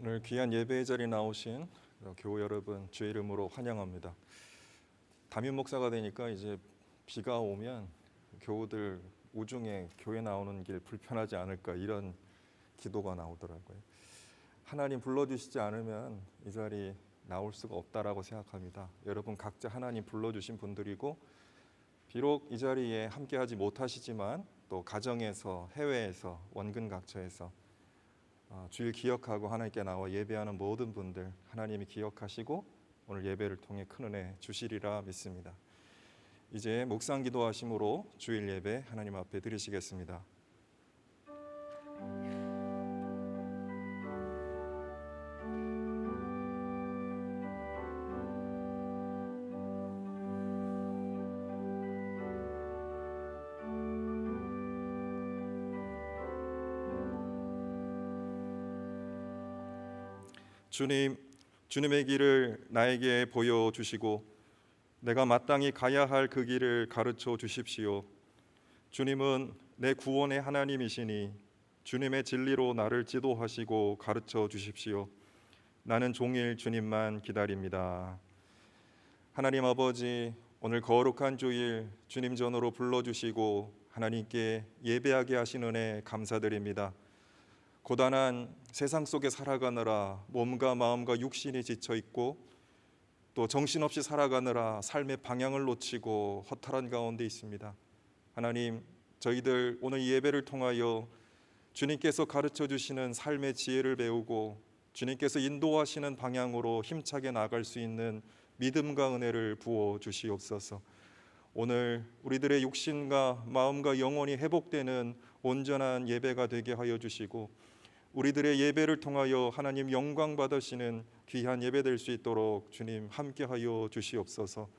오늘 귀한 예배의 자리에 나오신 교우 여러분 주의 이름으로 환영합니다. 담임 목사가 되니까 이제 비가 오면 교우들 우중에 교회 나오는 길 불편하지 않을까 이런 기도가 나오더라고요. 하나님 불러주시지 않으면 이 자리 나올 수가 없다라고 생각합니다. 여러분 각자 하나님 불러주신 분들이고 비록 이 자리에 함께하지 못하시지만 또 가정에서 해외에서 원근 각처에서 주일 기억하고 하나님께 나와 예배하는 모든 분들 하나님이 기억하시고 오늘 예배를 통해 큰 은혜 주시리라 믿습니다. 이제 묵상 기도하심으로 주일 예배 하나님 앞에 드리시겠습니다. 주님의 길을 나에게 보여주시고 내가 마땅히 가야 할 그 길을 가르쳐 주십시오. 주님은 내 구원의 하나님이시니 주님의 진리로 나를 지도하시고 가르쳐 주십시오. 나는 종일 주님만 기다립니다. 하나님 아버지, 오늘 거룩한 주일 주님 전으로 불러주시고 하나님께 예배하게 하신 은혜 감사드립니다. 고단한 세상 속에 살아가느라 몸과 마음과 육신이 지쳐있고 또 정신없이 살아가느라 삶의 방향을 놓치고 허탈한 가운데 있습니다. 하나님, 저희들 오늘 예배를 통하여 주님께서 가르쳐 주시는 삶의 지혜를 배우고 주님께서 인도하시는 방향으로 힘차게 나아갈 수 있는 믿음과 은혜를 부어 주시옵소서. 오늘 우리들의 육신과 마음과 영혼이 회복되는 온전한 예배가 되게 하여 주시고 우리들의 예배를 통하여 하나님 영광 받으시는 귀한 예배 될 수 있도록 주님 함께하여 주시옵소서.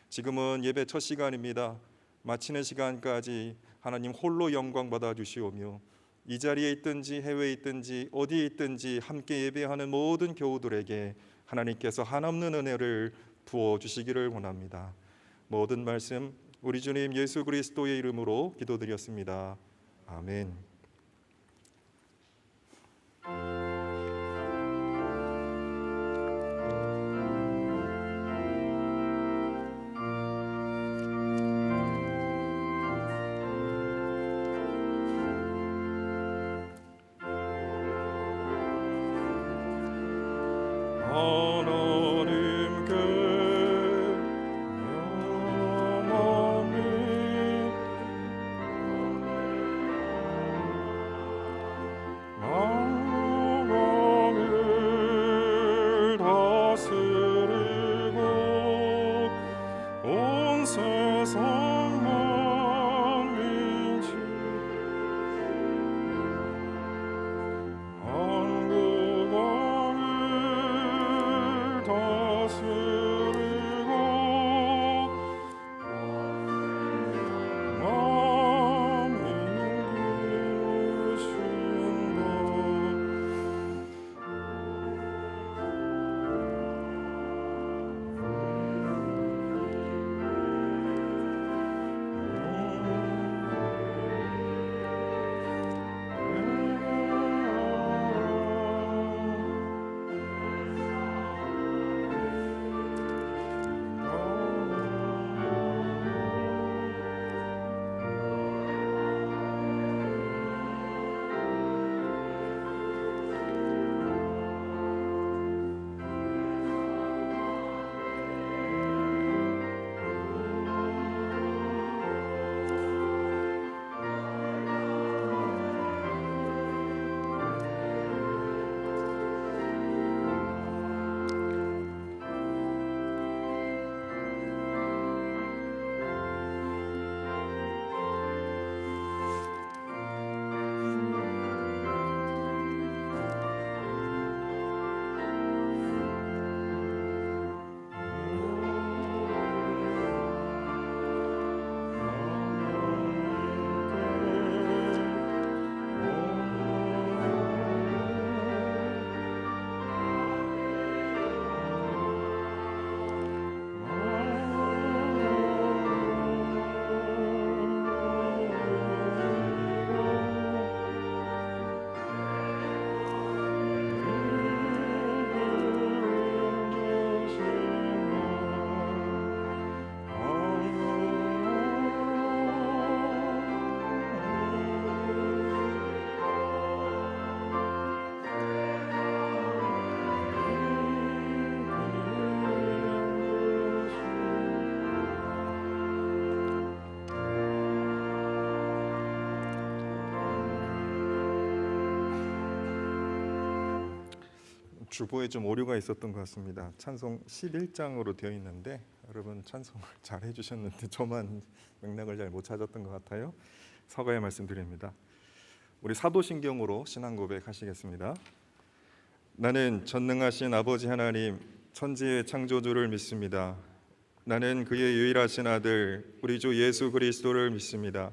지금은 예배 첫 시간입니다. 마치는 시간까지 하나님 홀로 영광 받아 주시오며 이 자리에 있든지 해외에 있든지 어디에 있든지 함께 예배하는 모든 교우들에게 하나님께서 한없는 은혜를 부어 주시기를 원합니다. 모든 말씀 우리 주님 예수 그리스도의 이름으로 기도드렸습니다. 아멘. 주보에 좀 오류가 있었던 것 같습니다. 찬송 11장으로 되어 있는데 여러분 찬송을 잘 해주셨는데 저만 맥락을 잘 못 찾았던 것 같아요. 사과의 말씀드립니다. 우리 사도신경으로 신앙 고백하시겠습니다. 나는 전능하신 아버지 하나님 천지의 창조주를 믿습니다. 나는 그의 유일하신 아들 우리 주 예수 그리스도를 믿습니다.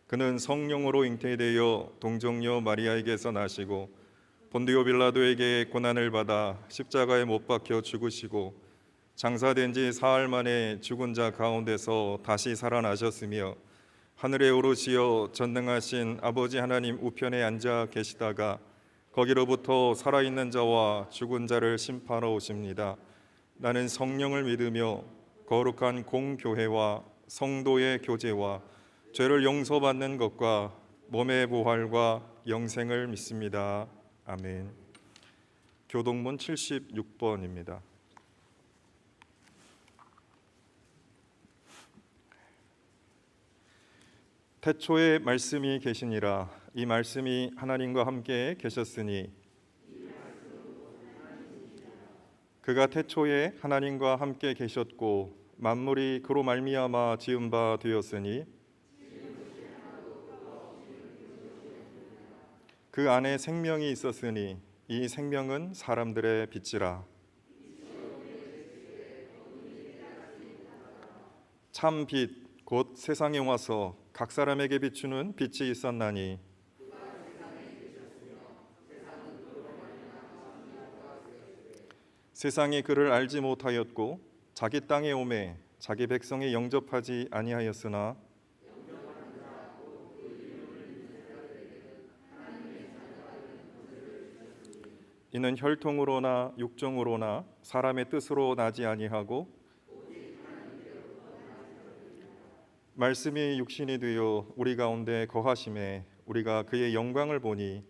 그는 성령으로 잉태되어 동정녀 마리아에게서 나시고 본디오 빌라도에게 고난을 받아 십자가에 못 박혀 죽으시고 장사된 지 사흘 만에 죽은 자 가운데서 다시 살아나셨으며 하늘에 오르시어 전능하신 아버지 하나님 우편에 앉아 계시다가 거기로부터 살아있는 자와 죽은 자를 심판하러 오십니다. 나는 성령을 믿으며 거룩한 공교회와 성도의 교제와 죄를 용서받는 것과 몸의 부활과 영생을 믿습니다. 아멘. 교동문 76번입니다. 태초에 말씀이 계시니라. 이 말씀이 하나님과 함께 계셨으니 그가 태초에 하나님과 함께 계셨고 만물이 그로 말미암아 지은 바 되었으니 그 안에 생명이 있었으니 이 생명은 사람들의 빛이라. 참 빛 곧 세상에 와서 각 사람에게 비추는 빛이 있었나니 세상이 그를 알지 못하였고 자기 땅에 오매 자기 백성이 영접하지 아니하였으나 이는 혈통으로나 육정으로나 사람의 뜻으로 나지 아니하고 말씀이 육신이 되어 우리 가운데 거하심에 우리가 그의 영광을 보니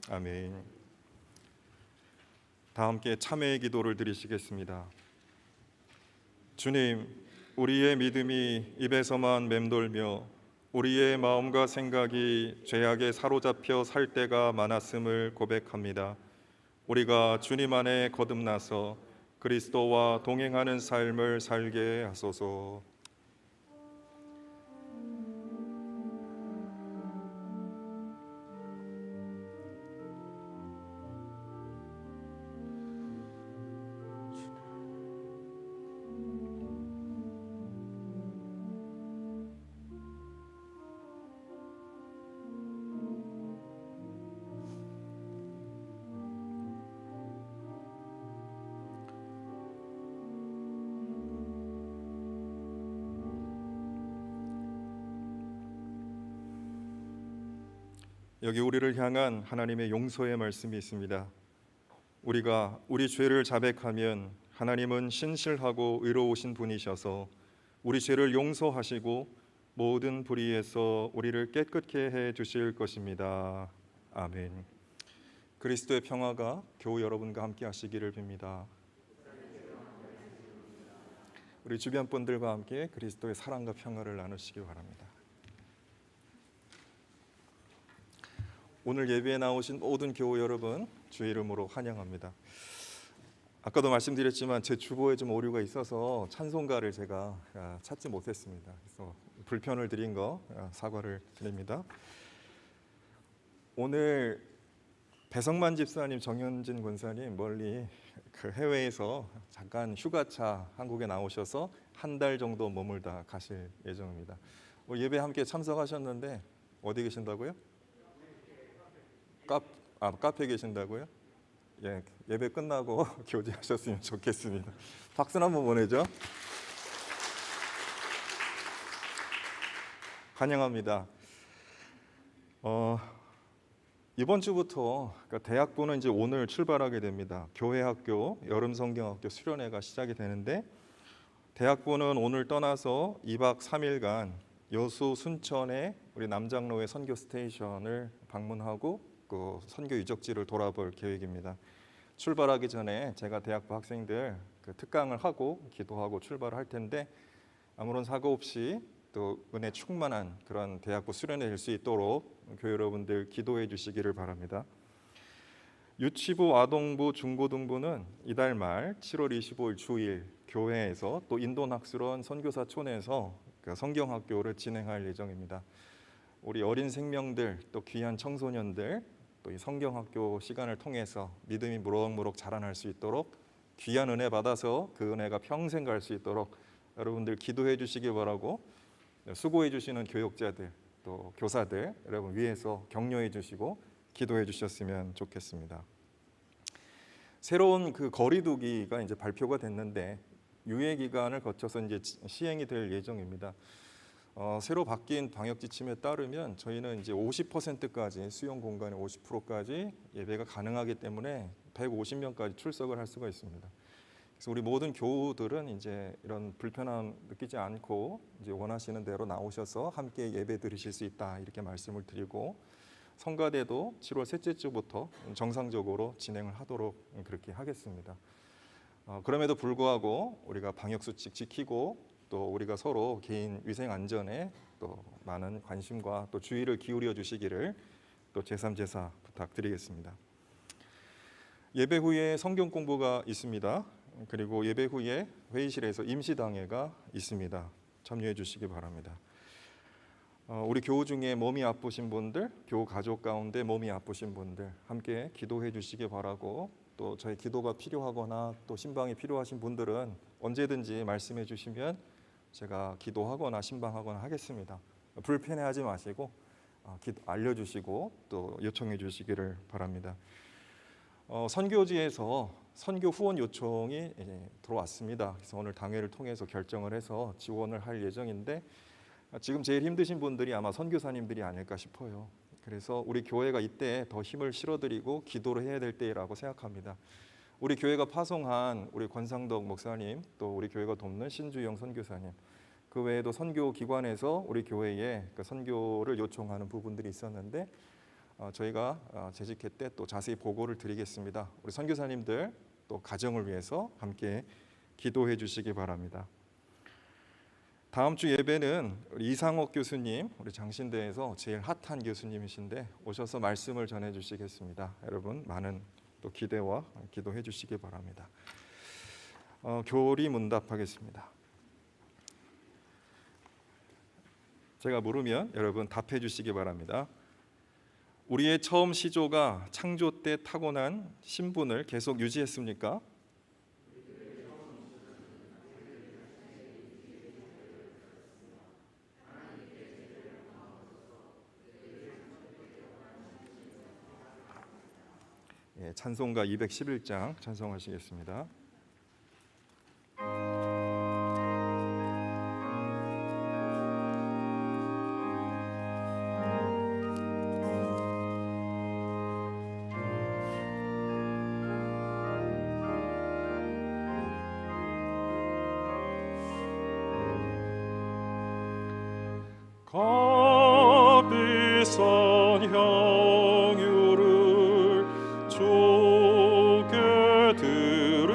아멘. 다 함께 참회의 기도를 드리시겠습니다. 주님, 우리의 믿음이 입에서만 맴돌며 우리의 마음과 생각이 죄악에 사로잡혀 살 때가 많았음을 고백합니다. 우리가 주님 안에 거듭나서 그리스도와 동행하는 삶을 살게 하소서. 여기 우리를 향한 하나님의 용서의 말씀이 있습니다. 우리가 우리 죄를 자백하면 하나님은 신실하고 의로우신 분이셔서 우리 죄를 용서하시고 모든 불의에서 우리를 깨끗게 해 주실 것입니다. 아멘. 그리스도의 평화가 교우 여러분과 함께 하시기를 빕니다. 우리 주변 분들과 함께 그리스도의 사랑과 평화를 나누시기 바랍니다. 오늘 예배에 나오신 모든 교우 여러분 주의 이름으로 환영합니다. 아까도 말씀드렸지만 제 주보에 좀 오류가 있어서 찬송가를 제가 찾지 못했습니다. 그래서 불편을 드린 거 사과를 드립니다. 오늘 배성만 집사님, 정현진 권사님 멀리 그 해외에서 잠깐 휴가차 한국에 나오셔서 한 달 정도 머물다 가실 예정입니다. 예배 함께 참석하셨는데 어디 계신다고요? 카페에 계신다고요? 예, 예배 끝나고 교제하셨으면 좋겠습니다. 박수 한번 보내죠. 환영합니다. 이번 주부터 대학부는 이제 오늘 출발하게 됩니다. 교회학교 여름성경학교 수련회가 시작이 되는데 대학부는 오늘 떠나서 2박 3일간 여수 순천의 우리 남장로의 선교 스테이션을 방문하고 그 선교 유적지를 돌아볼 계획입니다. 출발하기 전에 제가 대학부 학생들 그 특강을 하고 기도하고 출발할 텐데 아무런 사고 없이 또 은혜 충만한 그런 대학부 수련회 될 수 있도록 교회 여러분들 기도해 주시기를 바랍니다. 유치부, 아동부, 중고등부는 이달 말 7월 25일 주일 교회에서 또 인도낙스론 선교사촌에서 성경학교를 진행할 예정입니다. 우리 어린 생명들 또 귀한 청소년들 또 이 성경학교 시간을 통해서 믿음이 무럭무럭 자라날 수 있도록 귀한 은혜 받아서 그 은혜가 평생 갈 수 있도록 여러분들 기도해 주시기 바라고, 수고해 주시는 교육자들 또 교사들 여러분 위에서 격려해 주시고 기도해 주셨으면 좋겠습니다. 새로운 그 거리두기가 이제 발표가 됐는데 유예 기간을 거쳐서 이제 시행이 될 예정입니다. 새로 바뀐 방역 지침에 따르면 저희는 이제 50%까지 수용 공간의 50%까지 예배가 가능하기 때문에 150명까지 출석을 할 수가 있습니다. 그래서 우리 모든 교우들은 이제 이런 불편함 느끼지 않고 이제 원하시는 대로 나오셔서 함께 예배 드리실 수 있다 이렇게 말씀을 드리고, 성가대도 7월 셋째 주부터 정상적으로 진행을 하도록 그렇게 하겠습니다. 그럼에도 불구하고 우리가 방역 수칙 지키고 또 우리가 서로 개인 위생 안전에 또 많은 관심과 또 주의를 기울여 주시기를 또 제3제사 부탁드리겠습니다. 예배 후에 성경 공부가 있습니다. 그리고 예배 후에 회의실에서 임시당회가 있습니다. 참여해 주시기 바랍니다. 우리 교우 중에 몸이 아프신 분들, 교우 가족 가운데 몸이 아프신 분들 함께 기도해 주시기 바라고, 또 저희 기도가 필요하거나 또 신방이 필요하신 분들은 언제든지 말씀해 주시면 제가 기도하거나 신방하거나 하겠습니다. 불편해하지 마시고 알려주시고 또 요청해 주시기를 바랍니다. 선교지에서 선교 후원 요청이 들어왔습니다. 그래서 오늘 당회를 통해서 결정을 해서 지원을 할 예정인데, 지금 제일 힘드신 분들이 아마 선교사님들이 아닐까 싶어요. 그래서 우리 교회가 이때 더 힘을 실어드리고 기도를 해야 될 때라고 생각합니다. 우리 교회가 파송한 우리 권상덕 목사님, 또 우리 교회가 돕는 신주영 선교사님, 그 외에도 선교 기관에서 우리 교회에 선교를 요청하는 부분들이 있었는데 저희가 재직회 때 또 자세히 보고를 드리겠습니다. 우리 선교사님들 또 가정을 위해서 함께 기도해 주시기 바랍니다. 다음 주 예배는 우리 이상옥 교수님, 우리 장신대에서 제일 핫한 교수님이신데 오셔서 말씀을 전해 주시겠습니다. 여러분 많은 또 기대와 기도해 주시기 바랍니다. 교리 문답하겠습니다. 제가 물으면 여러분 답해 주시기 바랍니다. 우리의 처음 시조가 창조 때 타고난 신분을 계속 유지했습니까? 찬송가 211장 찬송하시겠습니다. 값비싼 향유를 주께 드린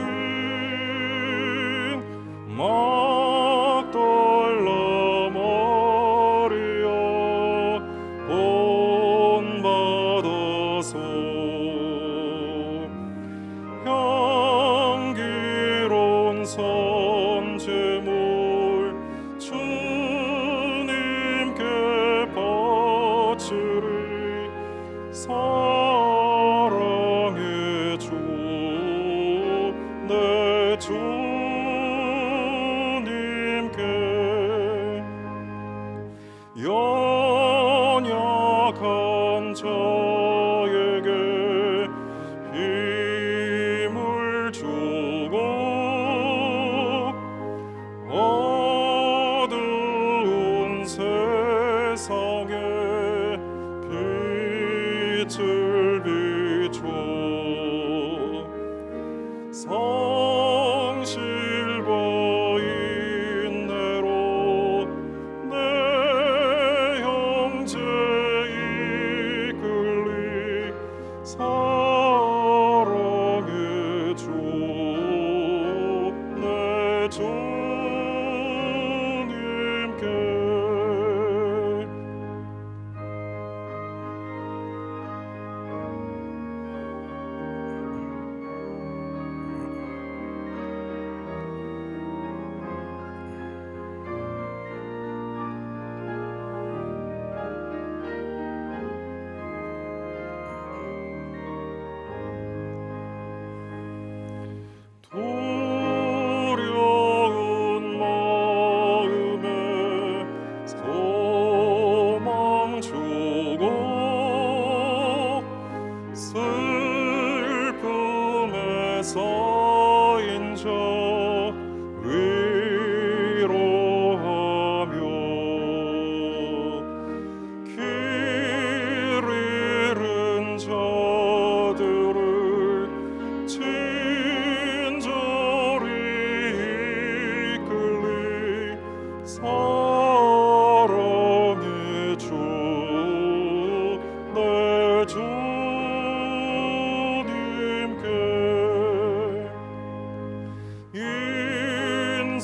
막달라 마리아 본받아서 향기로운 선제물 주님께 바치리 사랑의 주 내 주님께 연약한 자에게 힘을 주고 어두운 세상에 빛을 비춰 성실과 인내로 내 형제 이끌리 사랑의 주 내 주님께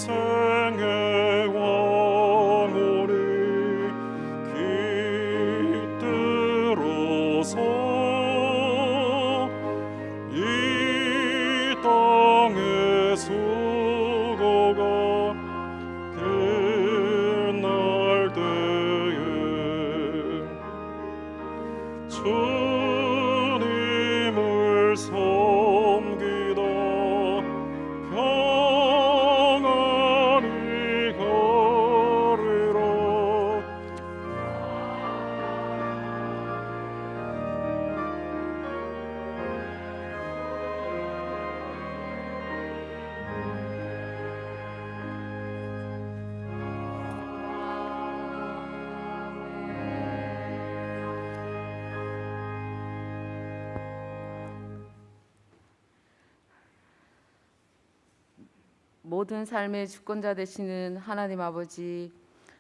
평생의 영원히 깃들어서 이 땅의 수고가 끝날 때에 주님을 섬기다 평안히 가리라. 모든 삶의 주권자 되시는 하나님 아버지,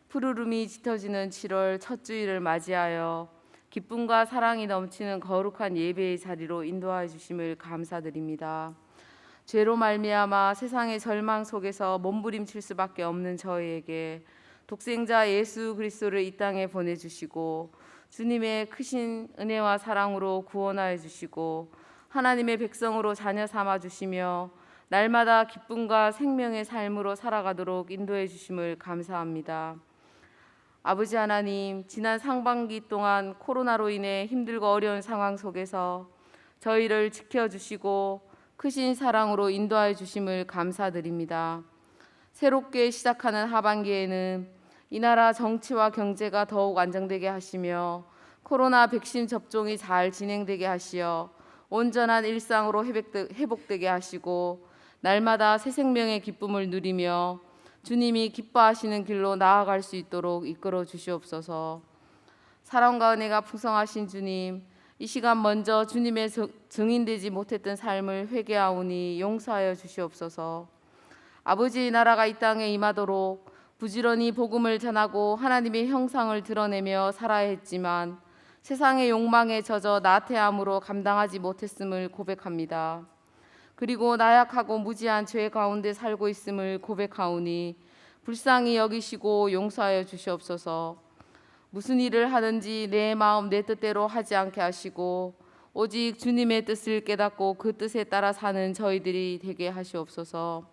푸르름이 짙어지는 7월 첫 주일을 맞이하여 기쁨과 사랑이 넘치는 거룩한 예배의 자리로 인도하여 주심을 감사드립니다. 죄로 말미암아 세상의 절망 속에서 몸부림칠 수밖에 없는 저희에게 독생자 예수 그리스도를 이 땅에 보내주시고 주님의 크신 은혜와 사랑으로 구원하여 주시고 하나님의 백성으로 자녀 삼아 주시며 날마다 기쁨과 생명의 삶으로 살아가도록 인도해 주심을 감사합니다. 아버지 하나님, 지난 상반기 동안 코로나로 인해 힘들고 어려운 상황 속에서 저희를 지켜주시고 크신 사랑으로 인도하여 주심을 감사드립니다. 새롭게 시작하는 하반기에는 이 나라 정치와 경제가 더욱 안정되게 하시며 코로나 백신 접종이 잘 진행되게 하시어 온전한 일상으로 회복되게 하시고 날마다 새 생명의 기쁨을 누리며 주님이 기뻐하시는 길로 나아갈 수 있도록 이끌어 주시옵소서. 사랑과 은혜가 풍성하신 주님, 이 시간 먼저 주님의 증인되지 못했던 삶을 회개하오니 용서하여 주시옵소서. 아버지의 나라가 이 땅에 임하도록 부지런히 복음을 전하고 하나님의 형상을 드러내며 살아야 했지만 세상의 욕망에 젖어 나태함으로 감당하지 못했음을 고백합니다. 그리고 나약하고 무지한 죄 가운데 살고 있음을 고백하오니 불쌍히 여기시고 용서하여 주시옵소서. 무슨 일을 하든지 내 마음 내 뜻대로 하지 않게 하시고 오직 주님의 뜻을 깨닫고 그 뜻에 따라 사는 저희들이 되게 하시옵소서.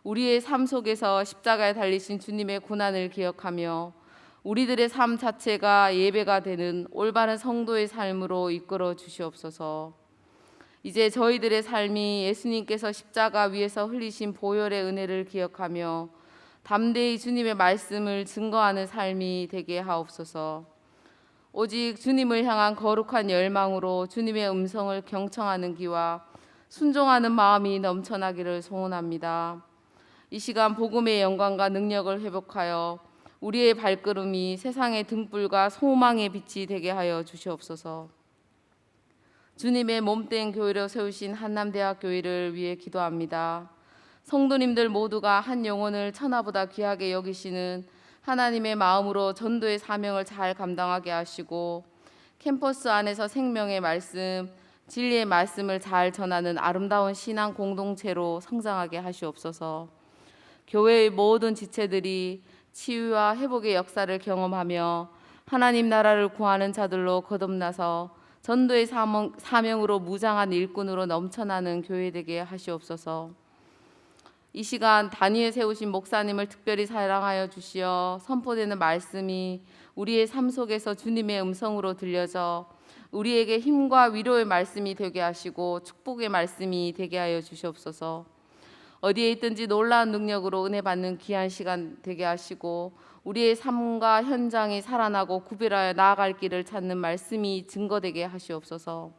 우리의 삶 속에서 십자가에 달리신 주님의 고난을 기억하며 우리들의 삶 자체가 예배가 되는 올바른 성도의 삶으로 이끌어 주시옵소서. 이제 저희들의 삶이 예수님께서 십자가 위에서 흘리신 보혈의 은혜를 기억하며 담대히 주님의 말씀을 증거하는 삶이 되게 하옵소서. 오직 주님을 향한 거룩한 열망으로 주님의 음성을 경청하는 귀와 순종하는 마음이 넘쳐나기를 소원합니다. 이 시간 복음의 영광과 능력을 회복하여 우리의 발걸음이 세상의 등불과 소망의 빛이 되게 하여 주시옵소서. 주님의 몸된 교회로 세우신 한남대학교회를 위해 기도합니다. 성도님들 모두가 한 영혼을 천하보다 귀하게 여기시는 하나님의 마음으로 전도의 사명을 잘 감당하게 하시고 캠퍼스 안에서 생명의 말씀, 진리의 말씀을 잘 전하는 아름다운 신앙 공동체로 성장하게 하시옵소서. 교회의 모든 지체들이 치유와 회복의 역사를 경험하며 하나님 나라를 구하는 자들로 거듭나서 전도의 사명으로 무장한 일꾼으로 넘쳐나는 교회 되게 하시옵소서. 이 시간 단위에 세우신 목사님을 특별히 사랑하여 주시어 선포되는 말씀이 우리의 삶 속에서 주님의 음성으로 들려져 우리에게 힘과 위로의 말씀이 되게 하시고 축복의 말씀이 되게 하여 주시옵소서. 어디에 있든지 놀라운 능력으로 은혜 받는 귀한 시간 되게 하시고 우리의 삶과 현장이 살아나고 구별하여 나아갈 길을 찾는 말씀이 증거되게 하시옵소서.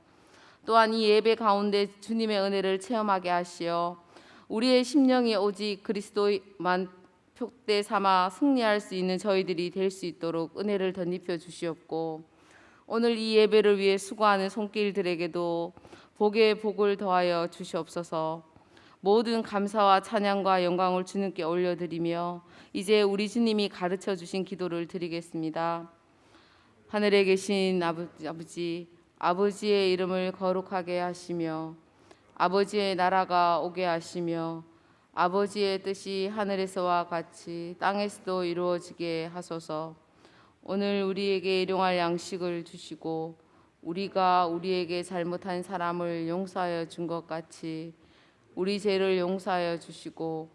또한 이 예배 가운데 주님의 은혜를 체험하게 하시어 우리의 심령이 오직 그리스도만 표대 삼아 승리할 수 있는 저희들이 될 수 있도록 은혜를 덧입혀 주시옵고 오늘 이 예배를 위해 수고하는 손길들에게도 복의 복을 더하여 주시옵소서. 모든 감사와 찬양과 영광을 주님께 올려드리며 이제 우리 주님이 가르쳐 주신 기도를 드리겠습니다. 하늘에 계신 아버지의 이름을 거룩하게 하시며 아버지의 나라가 오게 하시며 아버지의 뜻이 하늘에서와 같이 땅에서도 이루어지게 하소서. 오늘 우리에게 일용할 양식을 주시고 우리가 우리에게 잘못한 사람을 용서하여 준 것 같이 우리 죄를 용서하여 주시고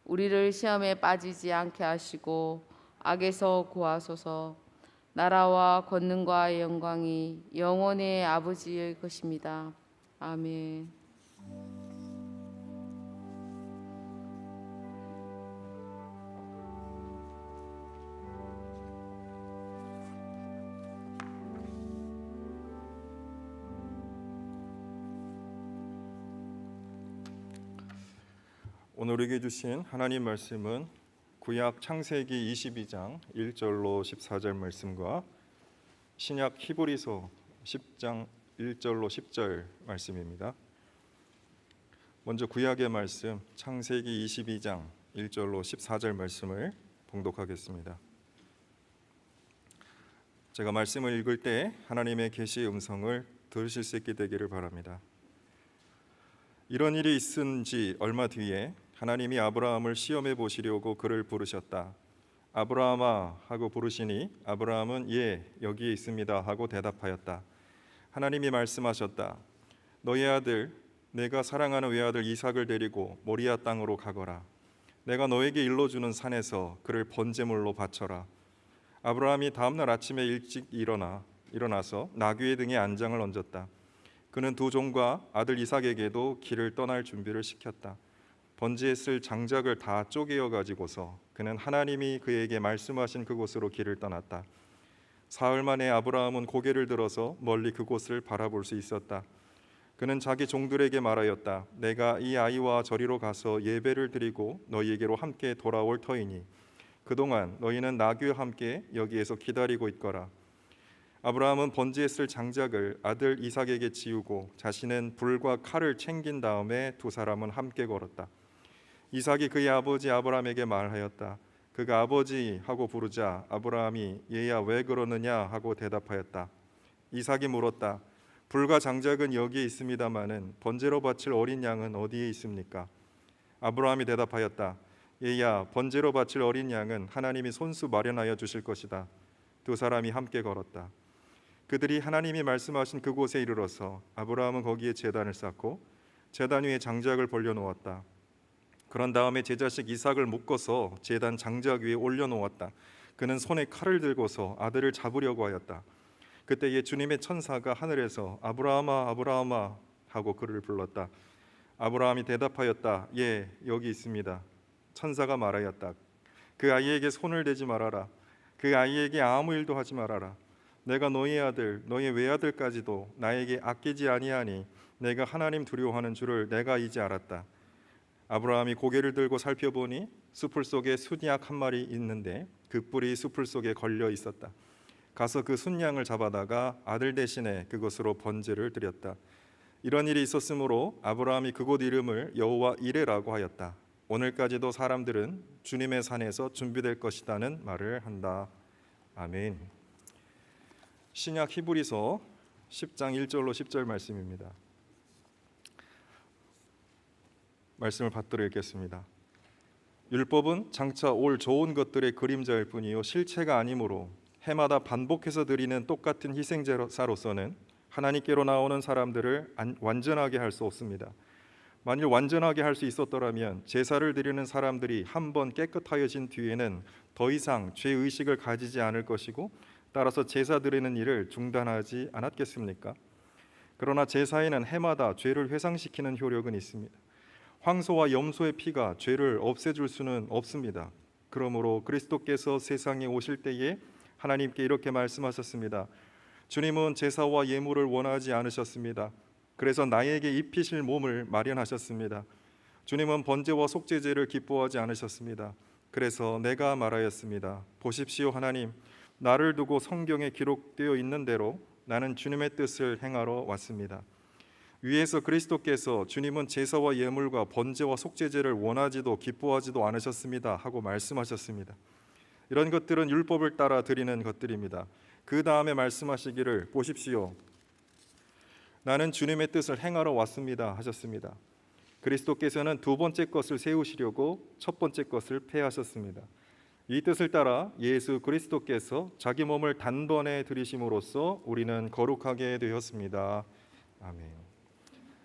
우리를 시험에 빠지지 않게 하시고 악에서 구하소서. 나라와 권능과 영광이 영원의 아버지의 것입니다. 아멘. 오늘 우리에게 주신 하나님 말씀은 구약 창세기 22장 1절로 14절 말씀과 신약 히브리서 10장 1절로 10절 말씀입니다. 먼저 구약의 말씀 창세기 22장 1절로 14절 말씀을 봉독하겠습니다. 제가 말씀을 읽을 때 하나님의 계시의 음성을 들으실 수 있게 되기를 바랍니다. 이런 일이 있은 지 얼마 뒤에 하나님이 아브라함을 시험해 보시려고 그를 부르셨다. 아브라함아 하고 부르시니 아브라함은 예 여기에 있습니다 하고 대답하였다. 하나님이 말씀하셨다. 너의 아들 내가 사랑하는 외아들 이삭을 데리고 모리아 땅으로 가거라. 내가 너에게 일러주는 산에서 그를 번제물로 바쳐라. 아브라함이 다음날 아침에 일찍 일어나서 나귀의 등에 안장을 얹었다. 그는 두 종과 아들 이삭에게도 길을 떠날 준비를 시켰다. 번제에 쓸 장작을 다 쪼개어 가지고서 그는 하나님이 그에게 말씀하신 그곳으로 길을 떠났다. 사흘 만에 아브라함은 고개를 들어서 멀리 그곳을 바라볼 수 있었다. 그는 자기 종들에게 말하였다. 내가 이 아이와 저리로 가서 예배를 드리고 너희에게로 함께 돌아올 터이니 그동안 너희는 나귀와 함께 여기에서 기다리고 있거라. 아브라함은 번제에 쓸 장작을 아들 이삭에게 지우고 자신은 불과 칼을 챙긴 다음에 두 사람은 함께 걸었다. 이삭이 그의 아버지 아브라함에게 말하였다. 그가 아버지 하고 부르자 아브라함이 얘야 왜 그러느냐 하고 대답하였다. 이삭이 물었다. 불과 장작은 여기에 있습니다마는 번제로 바칠 어린 양은 어디에 있습니까? 아브라함이 대답하였다. 얘야 번제로 바칠 어린 양은 하나님이 손수 마련하여 주실 것이다. 두 사람이 함께 걸었다. 그들이 하나님이 말씀하신 그곳에 이르러서 아브라함은 거기에 제단을 쌓고 제단 위에 장작을 벌려놓았다. 그런 다음에 제 자식 이삭을 묶어서 제단 장작 위에 올려놓았다. 그는 손에 칼을 들고서 아들을 잡으려고 하였다. 그때에 주님의 천사가 하늘에서 아브라함아 아브라함아 하고 그를 불렀다. 아브라함이 대답하였다. 예 여기 있습니다. 천사가 말하였다. 그 아이에게 손을 대지 말아라. 그 아이에게 아무 일도 하지 말아라. 내가 너희 아들 너희 외아들까지도 나에게 아끼지 아니하니 내가 하나님 두려워하는 줄을 내가 이제 알았다. 아브라함이 고개를 들고 살펴보니 숲을 속에 순양 한 마리 있는데 그 뿔이 숲을 속에 걸려 있었다. 가서 그 순양을 잡아다가 아들 대신에 그것으로 번제를 드렸다. 이런 일이 있었으므로 아브라함이 그곳 이름을 여호와 이레라고 하였다. 오늘까지도 사람들은 주님의 산에서 준비될 것이라는 말을 한다. 아멘. 신약 히브리서 10장 1절로 10절 말씀입니다. 말씀을 받들어 읽겠습니다. 율법은 장차 올 좋은 것들의 그림자일 뿐이요 실체가 아니므로 해마다 반복해서 드리는 똑같은 희생제사로서는 하나님께로 나오는 사람들을 완전하게 할 수 없습니다. 만일 완전하게 할 수 있었더라면 제사를 드리는 사람들이 한번 깨끗하여진 뒤에는 더 이상 죄의식을 가지지 않을 것이고 따라서 제사 드리는 일을 중단하지 않았겠습니까? 그러나 제사에는 해마다 죄를 회상시키는 효력은 있습니다. 황소와 염소의 피가 죄를 없애줄 수는 없습니다. 그러므로 그리스도께서 세상에 오실 때에 하나님께 이렇게 말씀하셨습니다. 주님은 제사와 예물을 원하지 않으셨습니다. 그래서 나에게 입히실 몸을 마련하셨습니다. 주님은 번제와 속죄제를 기뻐하지 않으셨습니다. 그래서 내가 말하였습니다. 보십시오 하나님, 나를 두고 성경에 기록되어 있는 대로 나는 주님의 뜻을 행하러 왔습니다. 위에서 그리스도께서 주님은 제사와 예물과 번제와 속죄제를 원하지도 기뻐하지도 않으셨습니다 하고 말씀하셨습니다. 이런 것들은 율법을 따라 드리는 것들입니다. 그 다음에 말씀하시기를 보십시오. 나는 주님의 뜻을 행하러 왔습니다 하셨습니다. 그리스도께서는 두 번째 것을 세우시려고 첫 번째 것을 폐하셨습니다. 이 뜻을 따라 예수 그리스도께서 자기 몸을 단번에 들이심으로써 우리는 거룩하게 되었습니다. 아멘.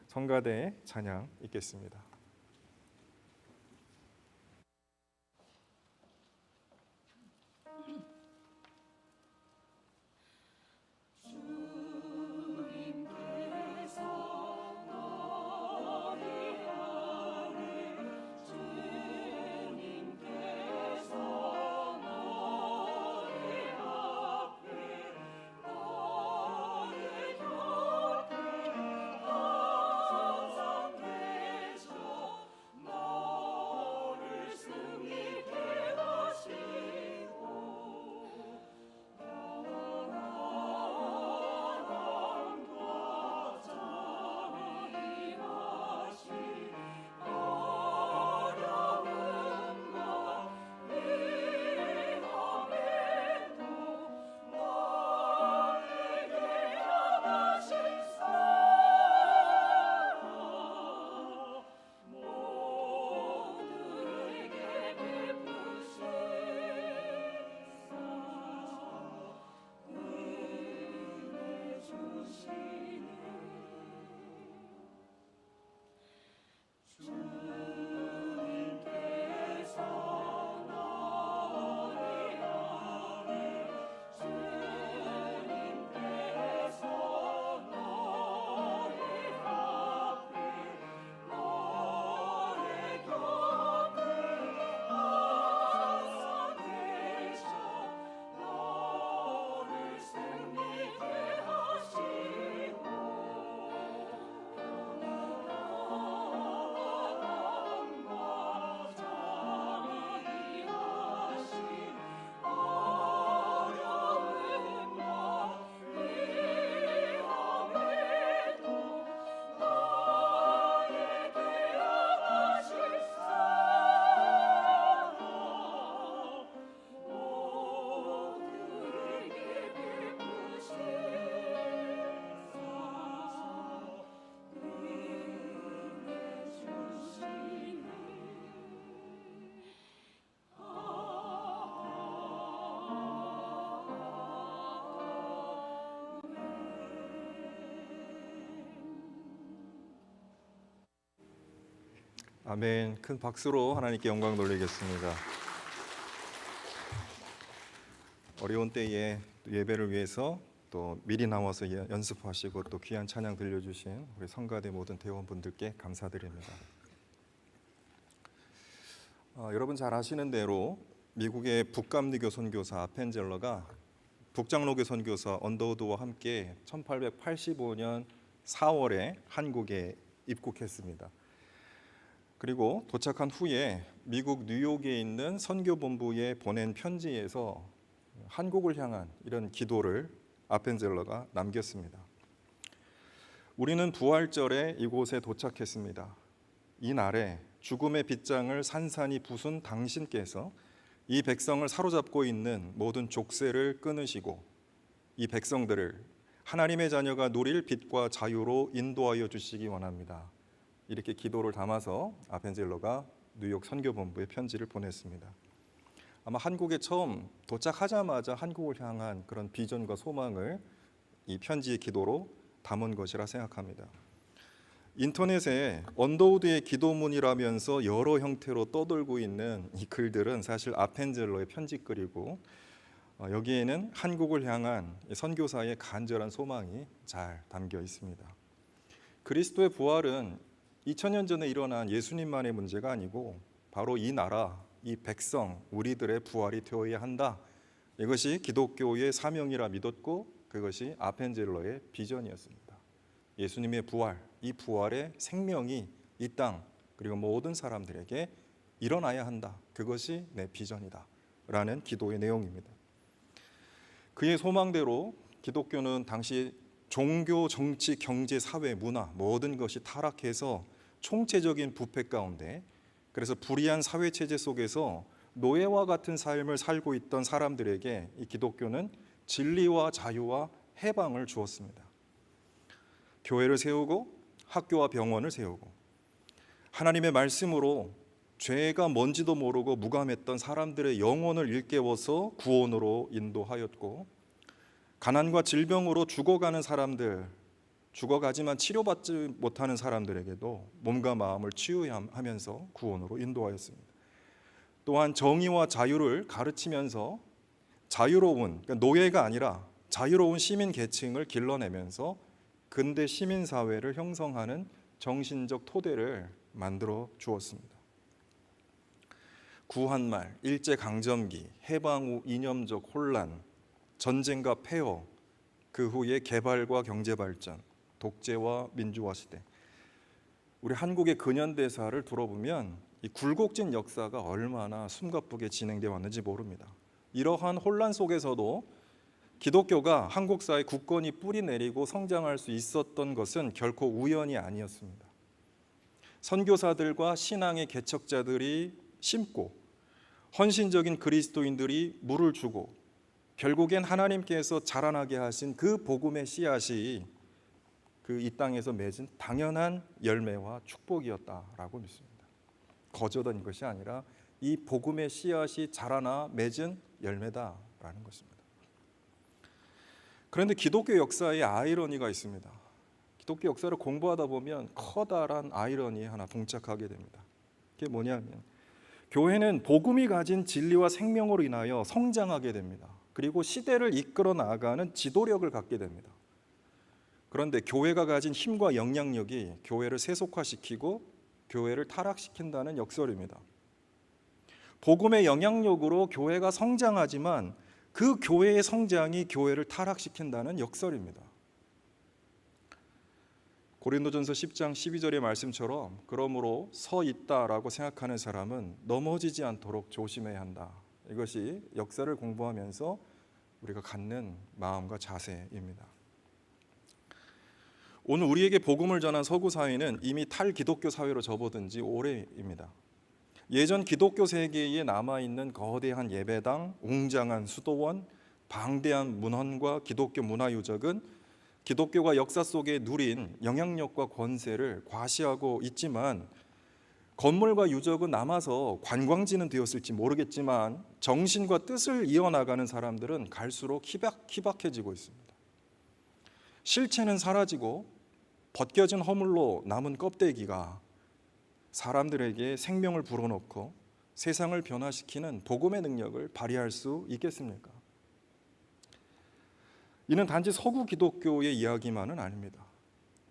성가대 찬양 읽겠습니다. 아멘. 큰 박수로 하나님께 영광 돌리겠습니다. 어려운 때에 예배를 위해서 또 미리 나와서 연습하시고 또 귀한 찬양 들려주신 우리 성가대 모든 대원분들께 감사드립니다. 여러분 잘 아시는 대로 미국의 북감리교 선교사 아펜젤러가 북장로교 선교사 언더우드와 함께 1885년 4월에 한국에 입국했습니다. 그리고 도착한 후에 미국 뉴욕에 있는 선교본부에 보낸 편지에서 한국을 향한 이런 기도를 아펜젤러가 남겼습니다. 우리는 부활절에 이곳에 도착했습니다. 이 날에 죽음의 빗장을 산산이 부순 당신께서 이 백성을 사로잡고 있는 모든 족쇄를 끊으시고 이 백성들을 하나님의 자녀가 누릴 빛과 자유로 인도하여 주시기 원합니다. 이렇게 기도를 담아서 아펜젤러가 뉴욕 선교본부에 편지를 보냈습니다. 아마 한국에 처음 도착하자마자 한국을 향한 그런 비전과 소망을 이 편지의 기도로 담은 것이라 생각합니다. 인터넷에 언더우드의 기도문이라면서 여러 형태로 떠돌고 있는 이 글들은 사실 아펜젤러의 편지글이고 여기에는 한국을 향한 선교사의 간절한 소망이 잘 담겨 있습니다. 그리스도의 부활은 2000년 전에 일어난 예수님만의 문제가 아니고 바로 이 나라, 이 백성, 우리들의 부활이 되어야 한다. 이것이 기독교의 사명이라 믿었고 그것이 아펜젤러의 비전이었습니다. 예수님의 부활, 이 부활의 생명이 이 땅 그리고 모든 사람들에게 일어나야 한다. 그것이 내 비전이다. 라는 기도의 내용입니다. 그의 소망대로 기독교는 당시 종교, 정치, 경제, 사회, 문화 모든 것이 타락해서 총체적인 부패 가운데 그래서 불의한 사회 체제 속에서 노예와 같은 삶을 살고 있던 사람들에게 이 기독교는 진리와 자유와 해방을 주었습니다. 교회를 세우고 학교와 병원을 세우고 하나님의 말씀으로 죄가 뭔지도 모르고 무감했던 사람들의 영혼을 일깨워서 구원으로 인도하였고, 가난과 질병으로 죽어가는 사람들, 죽어가지만 치료받지 못하는 사람들에게도 몸과 마음을 치유하면서 구원으로 인도하였습니다. 또한 정의와 자유를 가르치면서 자유로운, 그러니까 노예가 아니라 자유로운 시민 계층을 길러내면서 근대 시민사회를 형성하는 정신적 토대를 만들어 주었습니다. 구한말, 일제강점기, 해방 후 이념적 혼란, 전쟁과 폐허, 그 후에 개발과 경제발전, 독재와 민주화 시대, 우리 한국의 근현대사를 들어보면 이 굴곡진 역사가 얼마나 숨가쁘게 진행되어 왔는지 모릅니다. 이러한 혼란 속에서도 기독교가 한국 사회 굳건히 뿌리 내리고 성장할 수 있었던 것은 결코 우연이 아니었습니다. 선교사들과 신앙의 개척자들이 심고 헌신적인 그리스도인들이 물을 주고 결국엔 하나님께서 자라나게 하신 그 복음의 씨앗이 그 이 땅에서 맺은 당연한 열매와 축복이었다라고 믿습니다. 거저던 것이 아니라 이 복음의 씨앗이 자라나 맺은 열매다라는 것입니다. 그런데 기독교 역사에 아이러니가 있습니다. 기독교 역사를 공부하다 보면 커다란 아이러니 하나 봉착하게 됩니다. 그게 뭐냐면 교회는 복음이 가진 진리와 생명으로 인하여 성장하게 됩니다. 그리고 시대를 이끌어 나가는 지도력을 갖게 됩니다. 그런데 교회가 가진 힘과 영향력이 교회를 세속화시키고 교회를 타락시킨다는 역설입니다. 복음의 영향력으로 교회가 성장하지만 그 교회의 성장이 교회를 타락시킨다는 역설입니다. 고린도전서 10장 12절의 말씀처럼 그러므로 서 있다라고 생각하는 사람은 넘어지지 않도록 조심해야 한다. 이것이 역사를 공부하면서 우리가 갖는 마음과 자세입니다. 오늘 우리에게 복음을 전한 서구 사회는 이미 탈기독교 사회로 접어든 지 오래입니다. 예전 기독교 세계에 남아있는 거대한 예배당, 웅장한 수도원, 방대한 문헌과 기독교 문화유적은 기독교가 역사 속에 누린 영향력과 권세를 과시하고 있지만 건물과 유적은 남아서 관광지는 되었을지 모르겠지만 정신과 뜻을 이어나가는 사람들은 갈수록 희박해지고 있습니다. 실체는 사라지고 벗겨진 허물로 남은 껍데기가 사람들에게 생명을 불어넣고 세상을 변화시키는 복음의 능력을 발휘할 수 있겠습니까? 이는 단지 서구 기독교의 이야기만은 아닙니다.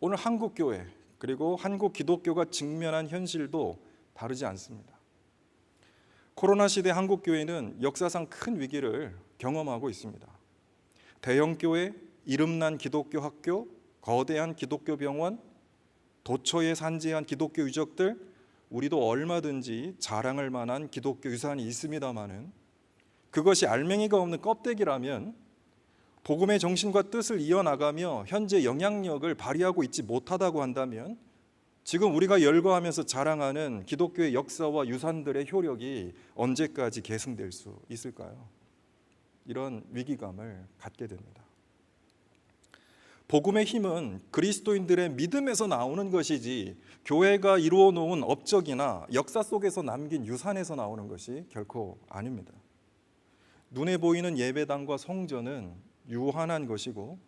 오늘 한국 교회 그리고 한국 기독교가 직면한 현실도 다르지 않습니다. 코로나 시대 한국 교회는 역사상 큰 위기를 경험하고 있습니다. 대형 교회, 이름난 기독교 학교, 거대한 기독교 병원, 도처에 산재한 기독교 유적들, 우리도 얼마든지 자랑할 만한 기독교 유산이 있습니다마는 그것이 알맹이가 없는 껍데기라면 복음의 정신과 뜻을 이어나가며 현재 영향력을 발휘하고 있지 못하다고 한다면 지금 우리가 열거하면서 자랑하는 기독교의 역사와 유산들의 효력이 언제까지 계승될 수 있을까요? 이런 위기감을 갖게 됩니다. 복음의 힘은 그리스도인들의 믿음에서 나오는 것이지 교회가 이루어 놓은 업적이나 역사 속에서 남긴 유산에서 나오는 것이 결코 아닙니다. 눈에 보이는 예배당과 성전은 유한한 것이고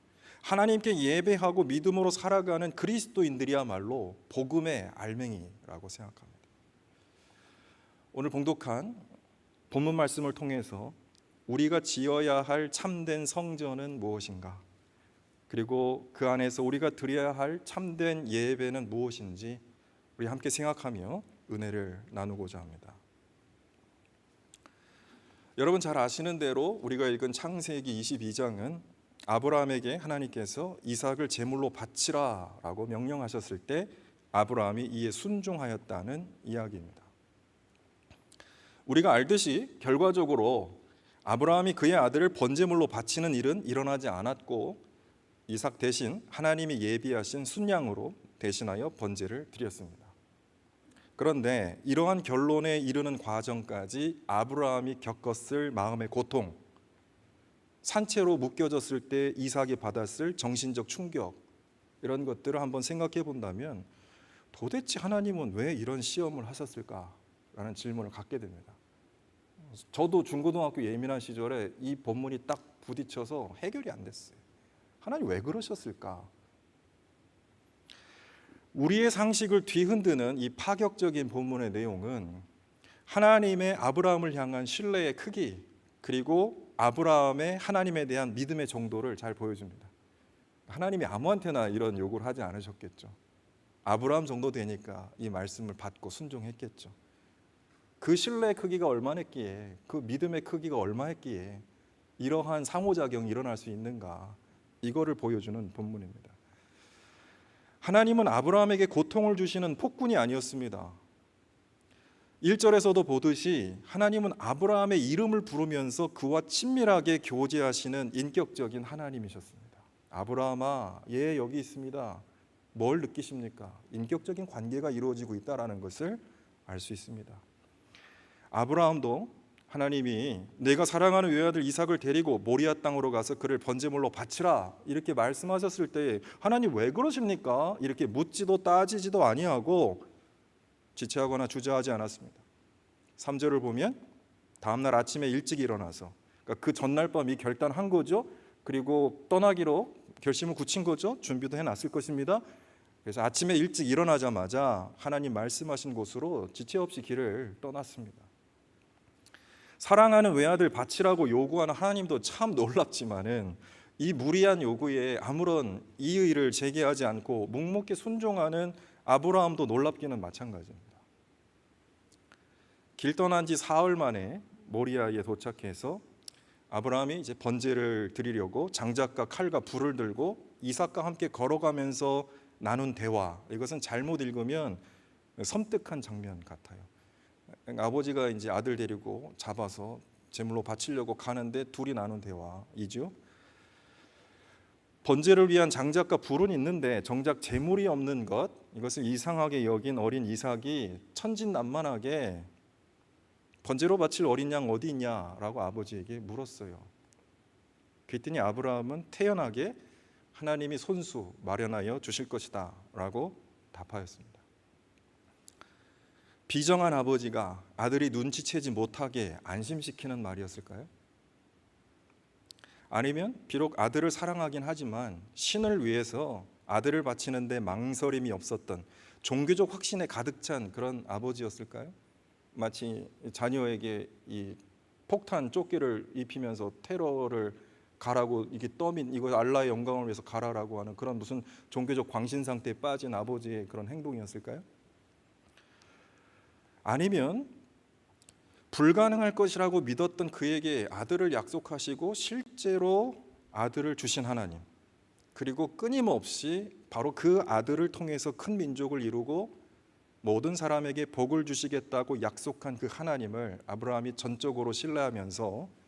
하나님께 예배하고 믿음으로 살아가는 그리스도인들이야말로 복음의 알맹이라고 생각합니다. 오늘 봉독한 본문 말씀을 통해서 우리가 지어야 할 참된 성전은 무엇인가? 그리고 그 안에서 우리가 드려야 할 참된 예배는 무엇인지 우리 함께 생각하며 은혜를 나누고자 합니다. 여러분 잘 아시는 대로 우리가 읽은 창세기 22장은 아브라함에게 하나님께서 이삭을 제물로 바치라라고 명령하셨을 때 아브라함이 이에 순종하였다는 이야기입니다. 우리가 알듯이 결과적으로 아브라함이 그의 아들을 번제물로 바치는 일은 일어나지 않았고 이삭 대신 하나님이 예비하신 순양으로 대신하여 번제를 드렸습니다. 그런데 이러한 결론에 이르는 과정까지 아브라함이 겪었을 마음의 고통, 산채로 묶여졌을 때 이삭이 받았을 정신적 충격, 이런 것들을 한번 생각해 본다면 도대체 하나님은 왜 이런 시험을 하셨을까라는 질문을 갖게 됩니다. 저도 중고등학교 예민한 시절에 이 본문이 딱 부딪혀서 해결이 안 됐어요. 하나님 왜 그러셨을까? 우리의 상식을 뒤흔드는 이 파격적인 본문의 내용은 하나님의 아브라함을 향한 신뢰의 크기, 그리고 아브라함의 하나님에 대한 믿음의 정도를 잘 보여줍니다. 하나님이 아무한테나 이런 요구를 하지 않으셨겠죠. 아브라함 정도 되니까 이 말씀을 받고 순종했겠죠. 그 신뢰의 크기가 얼마였기에, 그 믿음의 크기가 얼마였기에 이러한 상호작용이 일어날 수 있는가, 이거를 보여주는 본문입니다. 하나님은 아브라함에게 고통을 주시는 폭군이 아니었습니다. 1절에서도 보듯이 하나님은 아브라함의 이름을 부르면서 그와 친밀하게 교제하시는 인격적인 하나님이셨습니다. 아브라함아, 예, 여기 있습니다. 뭘 느끼십니까? 인격적인 관계가 이루어지고 있다는 것을 알 수 있습니다. 아브라함도 하나님이 내가 사랑하는 외아들 이삭을 데리고 모리아 땅으로 가서 그를 번제물로 바치라 이렇게 말씀하셨을 때 하나님 왜 그러십니까? 이렇게 묻지도 따지지도 아니하고 지체하거나 주저하지 않았습니다. 3절을 보면 다음날 아침에 일찍 일어나서, 그러니까 그 전날 밤이 결단한 거죠. 그리고 떠나기로 결심을 굳힌 거죠. 준비도 해놨을 것입니다. 그래서 아침에 일찍 일어나자마자 하나님 말씀하신 곳으로 지체 없이 길을 떠났습니다. 사랑하는 외아들 바치라고 요구하는 하나님도 참 놀랍지만은 이 무리한 요구에 아무런 이의를 제기하지 않고 묵묵히 순종하는 아브라함도 놀랍기는 마찬가지입니다. 길 떠난 지 사흘 만에 모리아에 도착해서 아브라함이 이제 번제를 드리려고 장작과 칼과 불을 들고 이삭과 함께 걸어가면서 나눈 대화, 이것은 잘못 읽으면 섬뜩한 장면 같아요. 아버지가 이제 아들 데리고 잡아서 제물로 바치려고 가는데 둘이 나눈 대화이죠. 번제를 위한 장작과 불은 있는데 정작 제물이 없는 것, 이것을 이상하게 여긴 어린 이삭이 천진난만하게 번제로 바칠 어린 양 어디 있냐라고 아버지에게 물었어요. 그랬더니 아브라함은 태연하게 하나님이 손수 마련하여 주실 것이다 라고 답하였습니다. 비정한 아버지가 아들이 눈치채지 못하게 안심시키는 말이었을까요? 아니면 비록 아들을 사랑하긴 하지만 신을 위해서 아들을 바치는데 망설임이 없었던 종교적 확신에 가득 찬 그런 아버지였을까요? 마치 자녀에게 이 폭탄 조끼를 입히면서 테러를 가라고, 이게 떠민 이거 알라의 영광을 위해서 가라라고 하는 그런 무슨 종교적 광신 상태에 빠진 아버지의 그런 행동이었을까요? 아니면 불가능할 것이라고 믿었던 그에게 아들을 약속하시고 실제로 아들을 주신 하나님, 그리고 끊임없이 바로 그 아들을 통해서 큰 민족을 이루고 모든 사람에게 복을 주시겠다고 약속한 그 하나님을 아브라함이 전적으로 신뢰하면서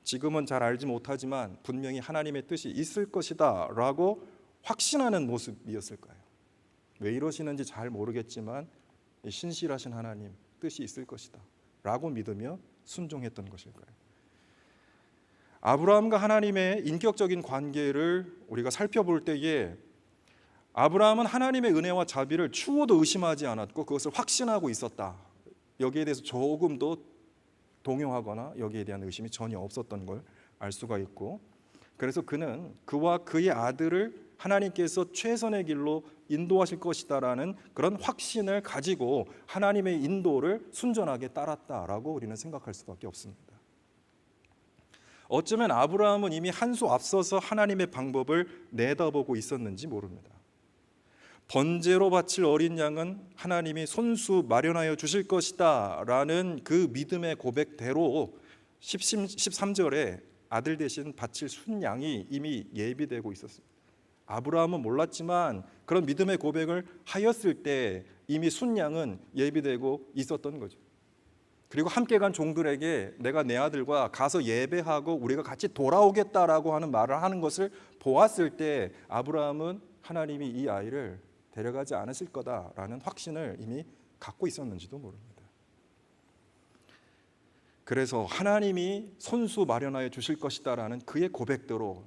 지금은 잘 알지 못하지만 분명히 하나님의 뜻이 있을 것이다 라고 확신하는 모습이었을까요? 왜 이러시는지 잘 모르겠지만 신실하신 하나님 뜻이 있을 것이다 라고 믿으며 순종했던 것일까요? 아브라함과 하나님의 인격적인 관계를 우리가 살펴볼 때에 아브라함은 하나님의 은혜와 자비를 추호도 의심하지 않았고 그것을 확신하고 있었다. 여기에 대해서 조금도 동요하거나 여기에 대한 의심이 전혀 없었던 걸 알 수가 있고, 그래서 그는 그와 그의 아들을 하나님께서 최선의 길로 인도하실 것이다라는 그런 확신을 가지고 하나님의 인도를 순전하게 따랐다라고 우리는 생각할 수밖에 없습니다. 어쩌면 아브라함은 이미 한 수 앞서서 하나님의 방법을 내다보고 있었는지 모릅니다. 번제로 바칠 어린 양은 하나님이 손수 마련하여 주실 것이다 라는 그 믿음의 고백대로 13절에 아들 대신 바칠 순양이 이미 예비되고 있었습니다. 아브라함은 몰랐지만 그런 믿음의 고백을 하였을 때 이미 순양은 예비되고 있었던 거죠. 그리고 함께 간 종들에게 내가 내 아들과 가서 예배하고 우리가 같이 돌아오겠다라고 하는 말을 하는 것을 보았을 때 아브라함은 하나님이 이 아이를 데려가지 않으실 거다라는 확신을 이미 갖고 있었는지도 모릅니다. 그래서 하나님이 손수 마련하여 주실 것이다라는 그의 고백대로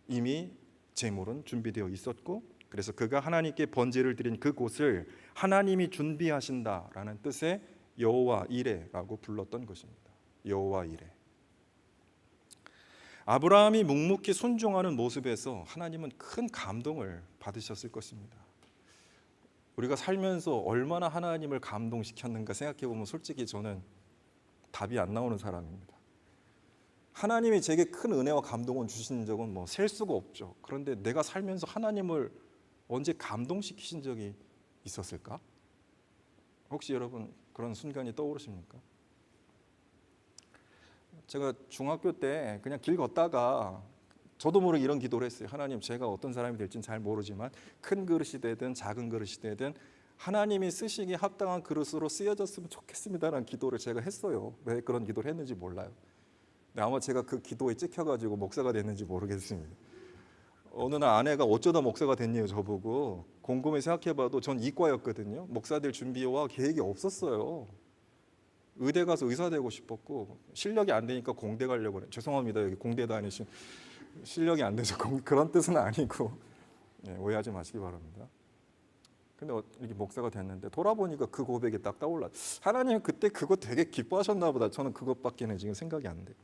이미 제물은 준비되어 있었고, 그래서 그가 하나님께 번제를 드린 그곳을 하나님이 준비하신다라는 뜻의 여호와 이레라고 불렀던 것입니다. 여호와 이레. 아브라함이 묵묵히 순종하는 모습에서 하나님은 큰 감동을 받으셨을 것입니다. 우리가 살면서 얼마나 하나님을 감동시켰는가 생각해 보면 솔직히 저는 답이 안 나오는 사람입니다. 하나님이 제게 큰 은혜와 감동을 주신 적은 뭐 셀 수가 없죠. 그런데 내가 살면서 하나님을 언제 감동시키신 적이 있었을까? 혹시 여러분 그런 순간이 떠오르십니까? 제가 중학교 때 그냥 길 걷다가 저도 모르게 이런 기도를 했어요. 하나님, 제가 어떤 사람이 될지는 잘 모르지만 큰 그릇이 되든 작은 그릇이 되든 하나님이 쓰시기에 합당한 그릇으로 쓰여졌으면 좋겠습니다라는 기도를 제가 했어요. 왜 그런 기도를 했는지 몰라요. 근데 아마 제가 그 기도에 찍혀가지고 목사가 됐는지 모르겠습니다. 어느 날 아내가 어쩌다 목사가 됐냐고 저보고. 곰곰이 생각해봐도 전 이과였거든요. 목사 될 준비와 계획이 없었어요. 의대 가서 의사 되고 싶었고 실력이 안 되니까 공대 가려고 그래요. 죄송합니다. 여기 공대 다니신 실력이 안 돼서 그런 뜻은 아니고 오해하지 마시기 바랍니다. 근데 이렇게 목사가 됐는데 돌아보니까 그 고백이 딱 떠올라. 하나님 그때 그거 되게 기뻐하셨나 보다. 저는 그것밖에는 지금 생각이 안 돼요.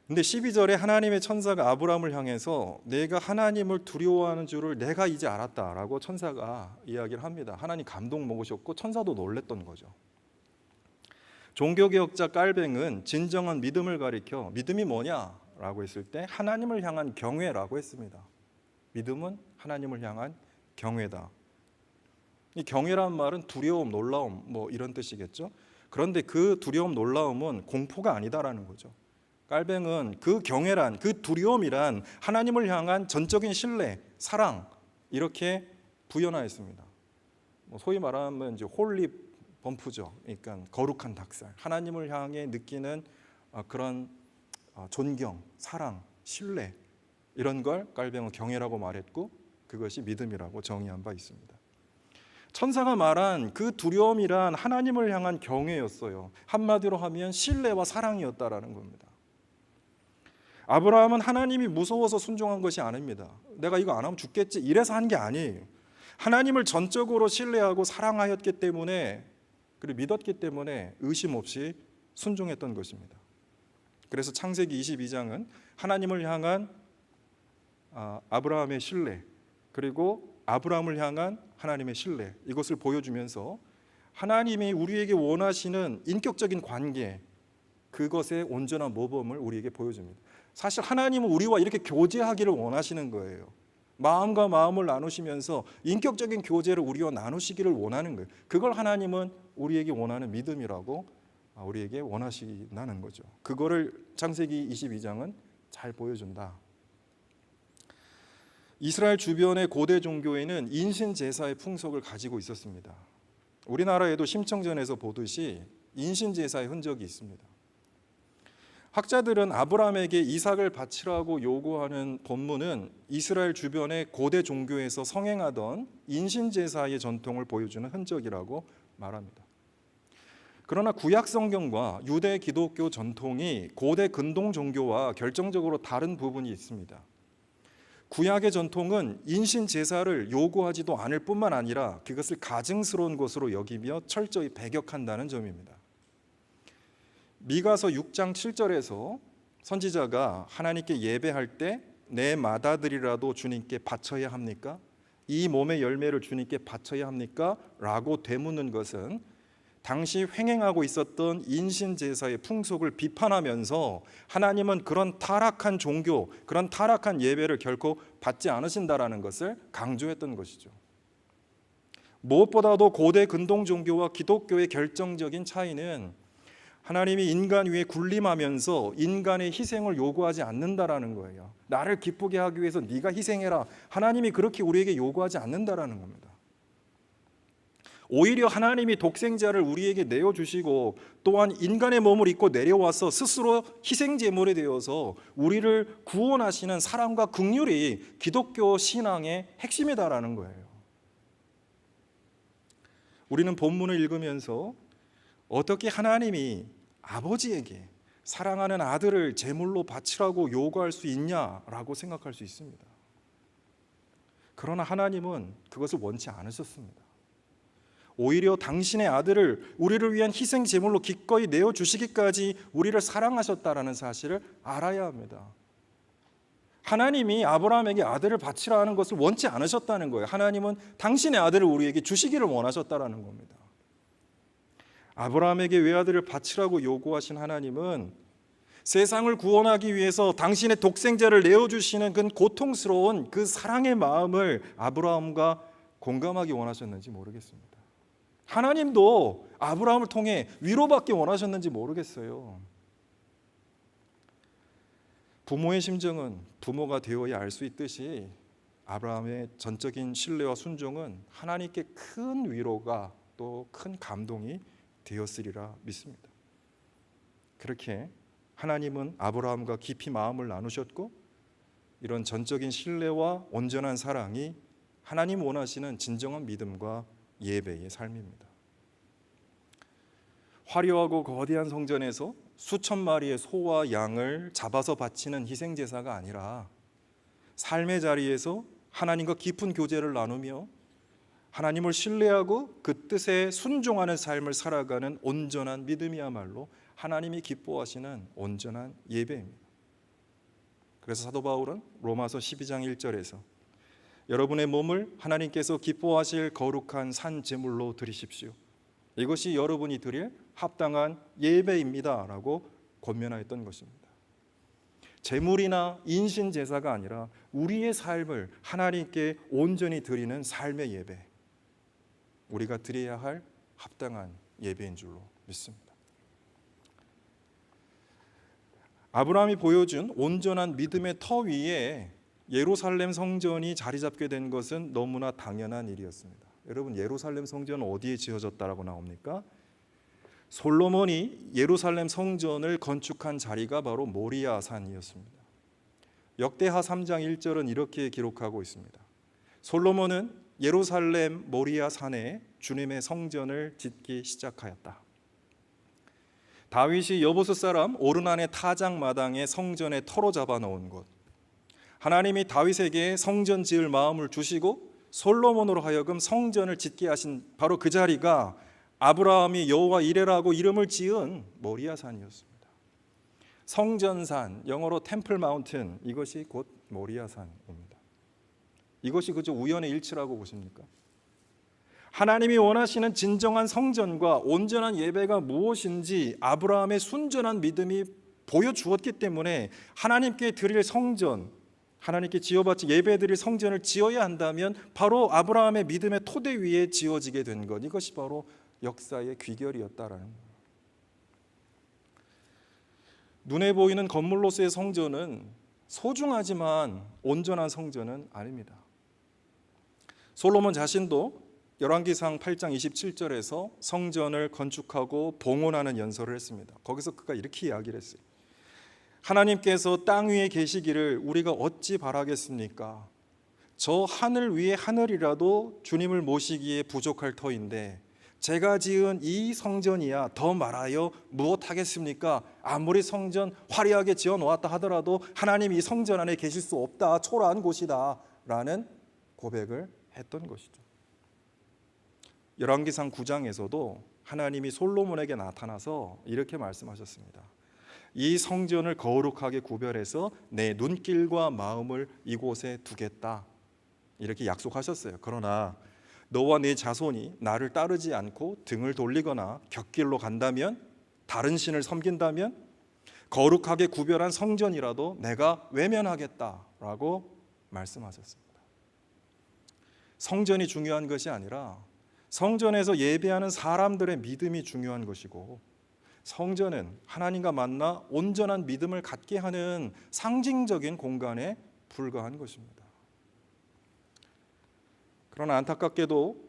근데 12절에 하나님의 천사가 아브라함을 향해서 내가 하나님을 두려워하는 줄을 내가 이제 알았다라고 천사가 이야기를 합니다. 하나님 감동 먹으셨고 천사도 놀랬던 거죠. 종교개혁자 깔뱅은 진정한 믿음을 가리켜 믿음이 뭐냐라고 했을 때 하나님을 향한 경외라고 했습니다. 믿음은 하나님을 향한 경외다. 이 경외란 말은 두려움, 놀라움 뭐 이런 뜻이겠죠. 그런데 그 두려움, 놀라움은 공포가 아니다라는 거죠. 깔뱅은 그 경외란, 그 두려움이란 하나님을 향한 전적인 신뢰, 사랑 이렇게 부연하였습니다. 소위 말하면 이제 홀리 범프죠. 그러니까 거룩한 닭살. 하나님을 향해 느끼는 그런 존경, 사랑, 신뢰 이런 걸 깔뱅은 경외라고 말했고 그것이 믿음이라고 정의한 바 있습니다. 천사가 말한 그 두려움이란 하나님을 향한 경외였어요. 한마디로 하면 신뢰와 사랑이었다라는 겁니다. 아브라함은 하나님이 무서워서 순종한 것이 아닙니다. 내가 이거 안 하면 죽겠지 이래서 한 게 아니에요. 하나님을 전적으로 신뢰하고 사랑하였기 때문에 그리고 믿었기 때문에 의심 없이 순종했던 것입니다. 그래서 창세기 22장은 하나님을 향한 아브라함의 신뢰 그리고 아브라함을 향한 하나님의 신뢰 이것을 보여주면서 하나님이 우리에게 원하시는 인격적인 관계 그것의 온전한 모범을 우리에게 보여줍니다. 사실 하나님은 우리와 이렇게 교제하기를 원하시는 거예요. 마음과 마음을 나누시면서 인격적인 교제를 우리와 나누시기를 원하는 거예요. 그걸 하나님은 우리에게 원하는 믿음이라고 우리에게 원하시는 거죠. 그거를 창세기 22장은 잘 보여준다. 이스라엘 주변의 고대 종교에는 인신 제사의 풍속을 가지고 있었습니다. 우리나라에도 심청전에서 보듯이 인신 제사의 흔적이 있습니다. 학자들은 아브라함에게 이삭을 바치라고 요구하는 본문은 이스라엘 주변의 고대 종교에서 성행하던 인신제사의 전통을 보여주는 흔적이라고 말합니다. 그러나 구약 성경과 유대 기독교 전통이 고대 근동 종교와 결정적으로 다른 부분이 있습니다. 구약의 전통은 인신제사를 요구하지도 않을 뿐만 아니라 그것을 가증스러운 것으로 여기며 철저히 배격한다는 점입니다. 미가서 6장 7절에서 선지자가 하나님께 예배할 때 내 맏아들이라도 주님께 바쳐야 합니까? 이 몸의 열매를 주님께 바쳐야 합니까? 라고 되묻는 것은 당시 횡행하고 있었던 인신제사의 풍속을 비판하면서 하나님은 그런 타락한 종교, 그런 타락한 예배를 결코 받지 않으신다라는 것을 강조했던 것이죠. 무엇보다도 고대 근동 종교와 기독교의 결정적인 차이는 하나님이 인간 위에 군림하면서 인간의 희생을 요구하지 않는다라는 거예요. 나를 기쁘게 하기 위해서 네가 희생해라. 하나님이 그렇게 우리에게 요구하지 않는다라는 겁니다. 오히려 하나님이 독생자를 우리에게 내어주시고 또한 인간의 몸을 입고 내려와서 스스로 희생제물이 되어서 우리를 구원하시는 사랑과 긍휼이 기독교 신앙의 핵심이다라는 거예요. 우리는 본문을 읽으면서 어떻게 하나님이 아버지에게 사랑하는 아들을 제물로 바치라고 요구할 수 있냐라고 생각할 수 있습니다. 그러나 하나님은 그것을 원치 않으셨습니다. 오히려 당신의 아들을 우리를 위한 희생 제물로 기꺼이 내어 주시기까지 우리를 사랑하셨다라는 사실을 알아야 합니다. 하나님이 아브라함에게 아들을 바치라 하는 것을 원치 않으셨다는 거예요. 하나님은 당신의 아들을 우리에게 주시기를 원하셨다라는 겁니다. 아브라함에게 외아들을 바치라고 요구하신 하나님은 세상을 구원하기 위해서 당신의 독생자를 내어주시는 그 고통스러운 그 사랑의 마음을 아브라함과 공감하기 원하셨는지 모르겠습니다. 하나님도 아브라함을 통해 위로받기 원하셨는지 모르겠어요. 부모의 심정은 부모가 되어야 알 수 있듯이 아브라함의 전적인 신뢰와 순종은 하나님께 큰 위로가 또 큰 감동이 되었으리라 믿습니다. 그렇게 하나님은 아브라함과 깊이 마음을 나누셨고 이런 전적인 신뢰와 온전한 사랑이 하나님 원하시는 진정한 믿음과 예배의 삶입니다. 화려하고 거대한 성전에서 수천 마리의 소와 양을 잡아서 바치는 희생제사가 아니라 삶의 자리에서 하나님과 깊은 교제를 나누며 하나님을 신뢰하고 그 뜻에 순종하는 삶을 살아가는 온전한 믿음이야말로 하나님이 기뻐하시는 온전한 예배입니다. 그래서 사도 바울은 로마서 12장 1절에서 여러분의 몸을 하나님께서 기뻐하실 거룩한 산 제물로 드리십시오. 이것이 여러분이 드릴 합당한 예배입니다 라고 권면하였던 것입니다. 제물이나 인신 제사가 아니라 우리의 삶을 하나님께 온전히 드리는 삶의 예배, 우리가 드려야 할 합당한 예배인 줄로 믿습니다. 아브라함이 보여준 온전한 믿음의 터 위에 예루살렘 성전이 자리 잡게 된 것은 너무나 당연한 일이었습니다. 여러분, 예루살렘 성전은 어디에 지어졌다라고 나옵니까? 솔로몬이 예루살렘 성전을 건축한 자리가 바로 모리아 산이었습니다. 역대하 3장 1절은 이렇게 기록하고 있습니다. 솔로몬은 예루살렘 모리아 산에 주님의 성전을 짓기 시작하였다. 다윗이 여보스 사람 오르난의 타작 마당에 성전에 터로 잡아 놓은 곳, 하나님이 다윗에게 성전 지을 마음을 주시고 솔로몬으로 하여금 성전을 짓게 하신 바로 그 자리가 아브라함이 여호와 이레라고 이름을 지은 모리아 산이었습니다. 성전산, 영어로 템플 마운틴, 이것이 곧 모리아 산입니다. 이것이 그저 우연의 일치라고 보십니까? 하나님이 원하시는 진정한 성전과 온전한 예배가 무엇인지 아브라함의 순전한 믿음이 보여주었기 때문에 하나님께 드릴 성전, 하나님께 지어바치 예배드릴 성전을 지어야 한다면 바로 아브라함의 믿음의 토대 위에 지어지게 된 것, 이것이 바로 역사의 귀결이었다라는 거예요. 눈에 보이는 건물로서의 성전은 소중하지만 온전한 성전은 아닙니다. 솔로몬 자신도 열왕기상 8장 27절에서 성전을 건축하고 봉헌하는 연설을 했습니다. 거기서 그가 이렇게 이야기를 했어요. 하나님께서 땅 위에 계시기를 우리가 어찌 바라겠습니까? 저 하늘 위에 하늘이라도 주님을 모시기에 부족할 터인데 제가 지은 이 성전이야 더 말하여 무엇하겠습니까? 아무리 성전 화려하게 지어놓았다 하더라도 하나님이 이 성전 안에 계실 수 없다, 초라한 곳이다 라는 고백을 했던 것이죠. 열왕기상 9장에서도 하나님이 솔로몬에게 나타나서 이렇게 말씀하셨습니다. 이 성전을 거룩하게 구별해서 내 눈길과 마음을 이곳에 두겠다, 이렇게 약속하셨어요. 그러나 너와 네 자손이 나를 따르지 않고 등을 돌리거나 곁길로 간다면, 다른 신을 섬긴다면 거룩하게 구별한 성전이라도 내가 외면하겠다라고 말씀하셨습니다. 성전이 중요한 것이 아니라 성전에서 예배하는 사람들의 믿음이 중요한 것이고, 성전은 하나님과 만나 온전한 믿음을 갖게 하는 상징적인 공간에 불과한 것입니다. 그러나 안타깝게도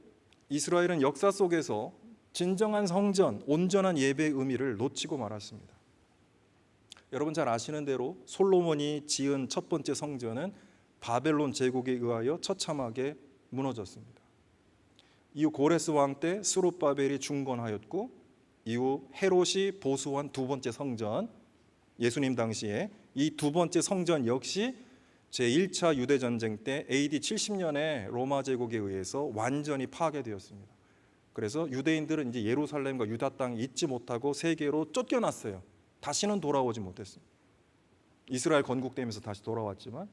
이스라엘은 역사 속에서 진정한 성전, 온전한 예배의 의미를 놓치고 말았습니다. 여러분 잘 아시는 대로 솔로몬이 지은 첫 번째 성전은 바벨론 제국에 의하여 처참하게 무너졌습니다. 이후 고레스 왕 때 스룹바벨이 중건하였고, 이후 헤롯이 보수한 두 번째 성전, 예수님 당시에 이 두 번째 성전 역시 제1차 유대 전쟁 때 AD 70년에 로마 제국에 의해서 완전히 파괴되었습니다. 그래서 유대인들은 이제 예루살렘과 유다 땅에 있지 못하고 세계로 쫓겨났어요. 다시는 돌아오지 못했습니다. 이스라엘 건국되면서 다시 돌아왔지만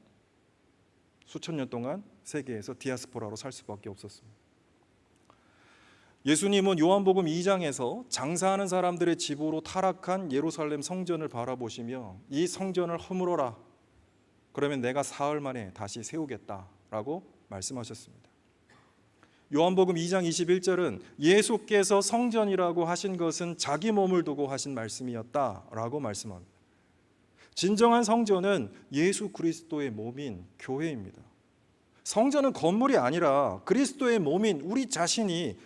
수천 년 동안 세계에서 디아스포라로 살 수밖에 없었습니다. 예수님은 요한복음 2장에서 장사하는 사람들의 집으로 타락한 예루살렘 성전을 바라보시며 이 성전을 허물어라. 그러면 내가 사흘 만에 다시 세우겠다라고 말씀하셨습니다. 요한복음 2장 21절은 예수께서 성전이라고 하신 것은 자기 몸을 두고 하신 말씀이었다라고 말씀합니다. 진정한 성전은 예수 그리스도의 몸인 교회입니다. 성전은 건물이 아니라 그리스도의 몸인 우리 자신이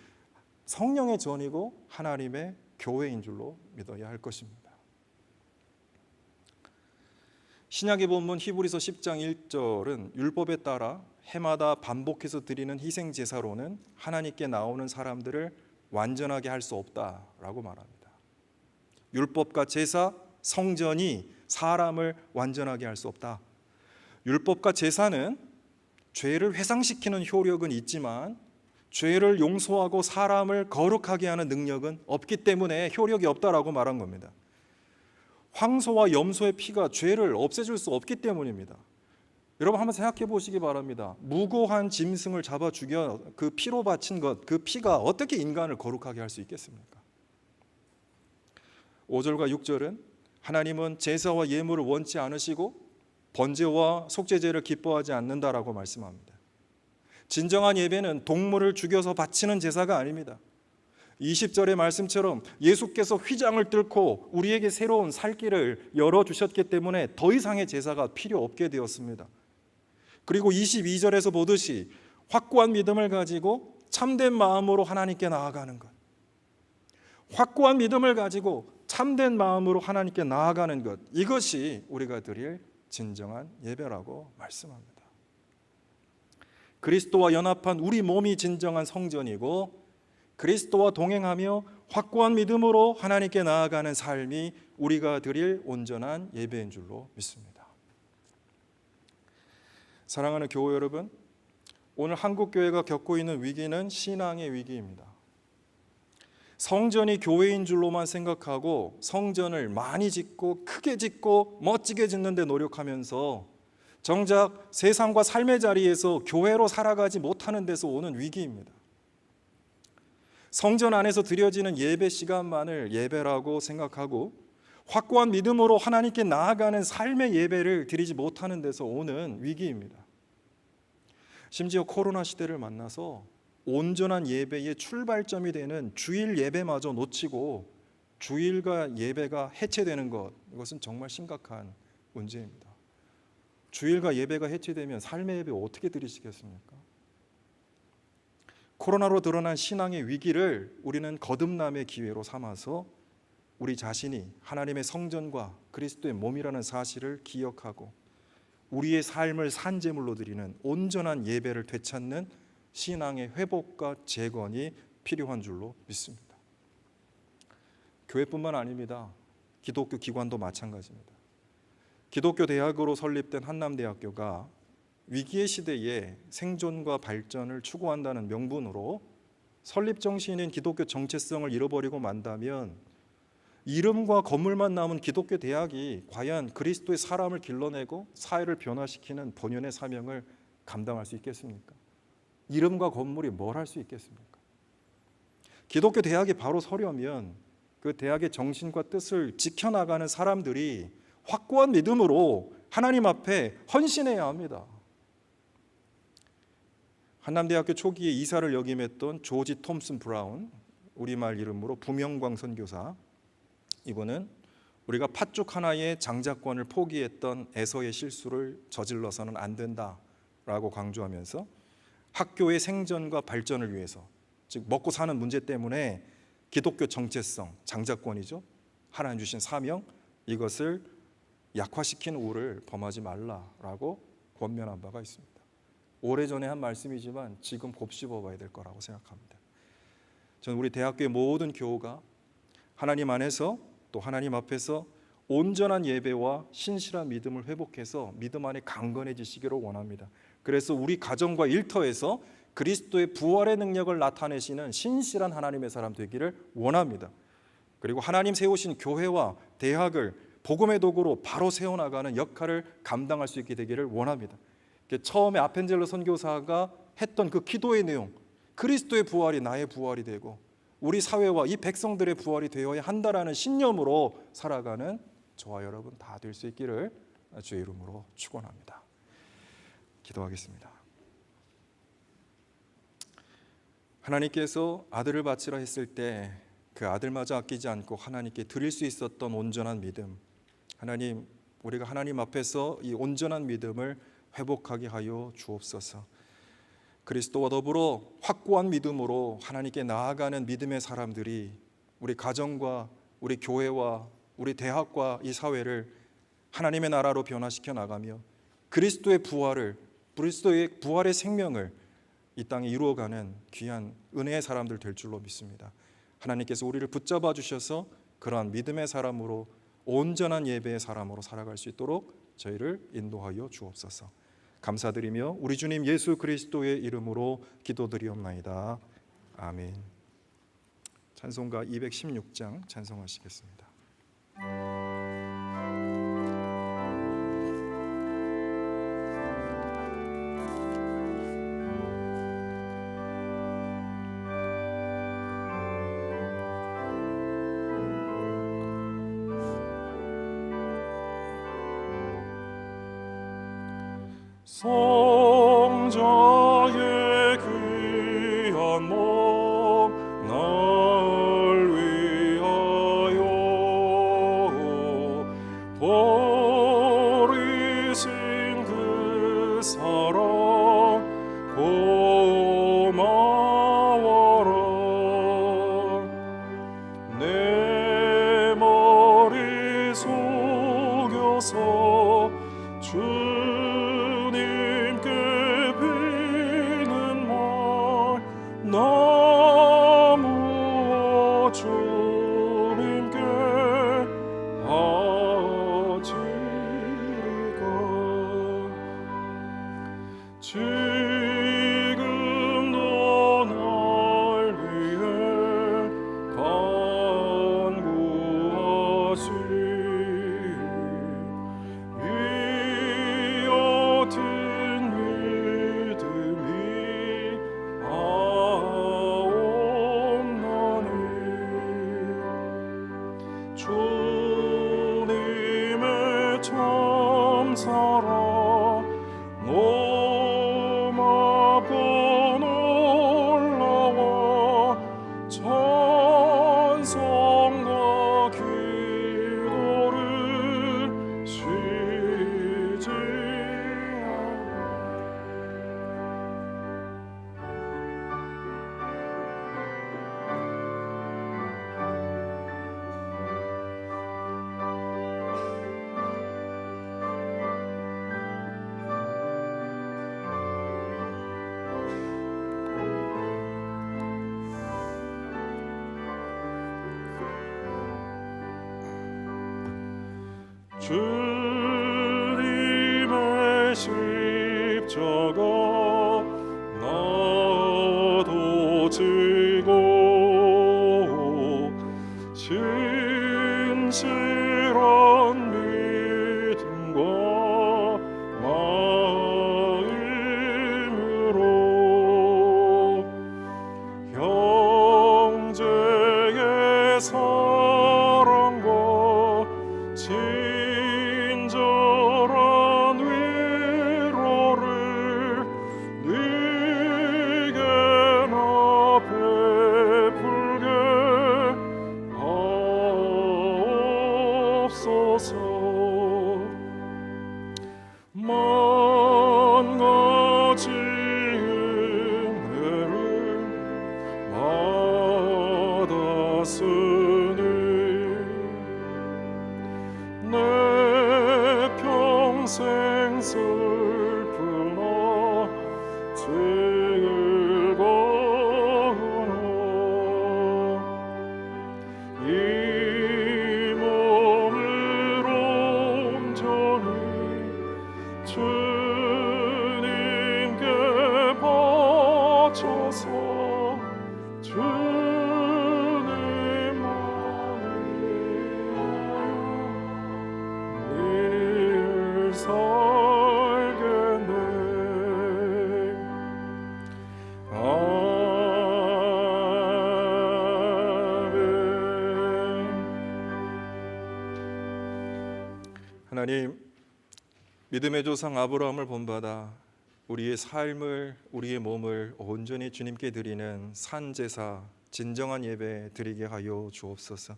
성령의 전이고 하나님의 교회인 줄로 믿어야 할 것입니다. 신약의 본문 히브리서 10장 1절은 율법에 따라 해마다 반복해서 드리는 희생 제사로는 하나님께 나오는 사람들을 완전하게 할 수 없다라고 말합니다. 율법과 제사, 성전이 사람을 완전하게 할 수 없다. 율법과 제사는 죄를 회상시키는 효력은 있지만 죄를 용서하고 사람을 거룩하게 하는 능력은 없기 때문에 효력이 없다라고 말한 겁니다. 황소와 염소의 피가 죄를 없애줄 수 없기 때문입니다. 여러분 한번 생각해 보시기 바랍니다. 무고한 짐승을 잡아 죽여 그 피로 바친 것, 그 피가 어떻게 인간을 거룩하게 할 수 있겠습니까? 5절과 6절은 하나님은 제사와 예물을 원치 않으시고 번제와 속죄제를 기뻐하지 않는다라고 말씀합니다. 진정한 예배는 동물을 죽여서 바치는 제사가 아닙니다. 20절의 말씀처럼 예수께서 휘장을 뚫고 우리에게 새로운 살 길을 열어주셨기 때문에 더 이상의 제사가 필요 없게 되었습니다. 그리고 22절에서 보듯이 확고한 믿음을 가지고 참된 마음으로 하나님께 나아가는 것, 확고한 믿음을 가지고 참된 마음으로 하나님께 나아가는 것, 이것이 우리가 드릴 진정한 예배라고 말씀합니다. 그리스도와 연합한 우리 몸이 진정한 성전이고 그리스도와 동행하며 확고한 믿음으로 하나님께 나아가는 삶이 우리가 드릴 온전한 예배인 줄로 믿습니다. 사랑하는 교회 여러분, 오늘 한국교회가 겪고 있는 위기는 신앙의 위기입니다. 성전이 교회인 줄로만 생각하고 성전을 많이 짓고 크게 짓고 멋지게 짓는 데 노력하면서 정작 세상과 삶의 자리에서 교회로 살아가지 못하는 데서 오는 위기입니다. 성전 안에서 드려지는 예배 시간만을 예배라고 생각하고 확고한 믿음으로 하나님께 나아가는 삶의 예배를 드리지 못하는 데서 오는 위기입니다. 심지어 코로나 시대를 만나서 온전한 예배의 출발점이 되는 주일 예배마저 놓치고 주일과 예배가 해체되는 것, 이것은 정말 심각한 문제입니다. 주일과 예배가 해체되면 삶의 예배 어떻게 드리시겠습니까? 코로나로 드러난 신앙의 위기를 우리는 거듭남의 기회로 삼아서 우리 자신이 하나님의 성전과 그리스도의 몸이라는 사실을 기억하고 우리의 삶을 산제물로 드리는 온전한 예배를 되찾는 신앙의 회복과 재건이 필요한 줄로 믿습니다. 교회뿐만 아닙니다. 기독교 기관도 마찬가지입니다. 기독교 대학으로 설립된 한남대학교가 위기의 시대에 생존과 발전을 추구한다는 명분으로 설립 정신인 기독교 정체성을 잃어버리고 만다면 이름과 건물만 남은 기독교 대학이 과연 그리스도의 사람을 길러내고 사회를 변화시키는 본연의 사명을 감당할 수 있겠습니까? 이름과 건물이 뭘 할 수 있겠습니까? 기독교 대학이 바로 서려면 그 대학의 정신과 뜻을 지켜나가는 사람들이 확고한 믿음으로 하나님 앞에 헌신해야 합니다. 한남대학교 초기에 이사를 역임했던 조지 톰슨 브라운, 우리말 이름으로 부명광 선교사, 이분은 우리가 팥죽 하나의 장자권을 포기했던 에서의 실수를 저질러서는 안 된다라고 강조하면서 학교의 생존과 발전을 위해서, 즉 먹고 사는 문제 때문에 기독교 정체성, 장자권이죠, 하나님 주신 사명, 이것을 약화시키는 우를 범하지 말라라고 권면한 바가 있습니다. 오래전에 한 말씀이지만 지금 곱씹어봐야 될 거라고 생각합니다. 저는 우리 대학교의 모든 교우가 하나님 안에서 또 하나님 앞에서 온전한 예배와 신실한 믿음을 회복해서 믿음 안에 강건해지시기를 원합니다. 그래서 우리 가정과 일터에서 그리스도의 부활의 능력을 나타내시는 신실한 하나님의 사람 되기를 원합니다. 그리고 하나님 세우신 교회와 대학을 복음의 도구로 바로 세워나가는 역할을 감당할 수 있게 되기를 원합니다. 처음에 아펜젤러 선교사가 했던 그 기도의 내용, 그리스도의 부활이 나의 부활이 되고 우리 사회와 이 백성들의 부활이 되어야 한다라는 신념으로 살아가는 저와 여러분 다 될 수 있기를 주의 이름으로 축원합니다. 기도하겠습니다. 하나님께서 아들을 바치라 했을 때 그 아들마저 아끼지 않고 하나님께 드릴 수 있었던 온전한 믿음, 하나님, 우리가 하나님 앞에서 이 온전한 믿음을 회복하게 하여 주옵소서. 그리스도와 더불어 확고한 믿음으로 하나님께 나아가는 믿음의 사람들이 우리 가정과 우리 교회와 우리 대학과 이 사회를 하나님의 나라로 변화시켜 나가며 그리스도의 부활의 생명을 이 땅에 이루어가는 귀한 은혜의 사람들 될 줄로 믿습니다. 하나님께서 우리를 붙잡아 주셔서 그러한 믿음의 사람으로, 온전한 예배의 사람으로 살아갈 수 있도록 저희를 인도하여 주옵소서. 감사드리며 우리 주님 예수 그리스도의 이름으로 기도드리옵나이다. 아멘. 찬송가 216장 찬송하시겠습니다. 성자의 귀한 몸 날 위하여 버리신 그 사랑 고마워라. 내 머리 숙여서 주님께 비는 말 나무어 주님께 바치리까. 지금도 날 위해 간구하시 주님의 참사랑 고맙고 놀라워 찬송과 기도를 쉬지 주님의 십자가 나도 지고 진실한 믿음과 마음으로 형제의 사랑과 친절한 위로를 네게나 베풀게 하옵소서. 만 가지 은혜를 받았으니 내 평생 슬프나 즐거우나 이 몸으로 하나님, 믿음의 조상 아브라함을 본받아 우리의 삶을, 우리의 몸을 온전히 주님께 드리는 산제사, 진정한 예배 드리게 하여 주옵소서.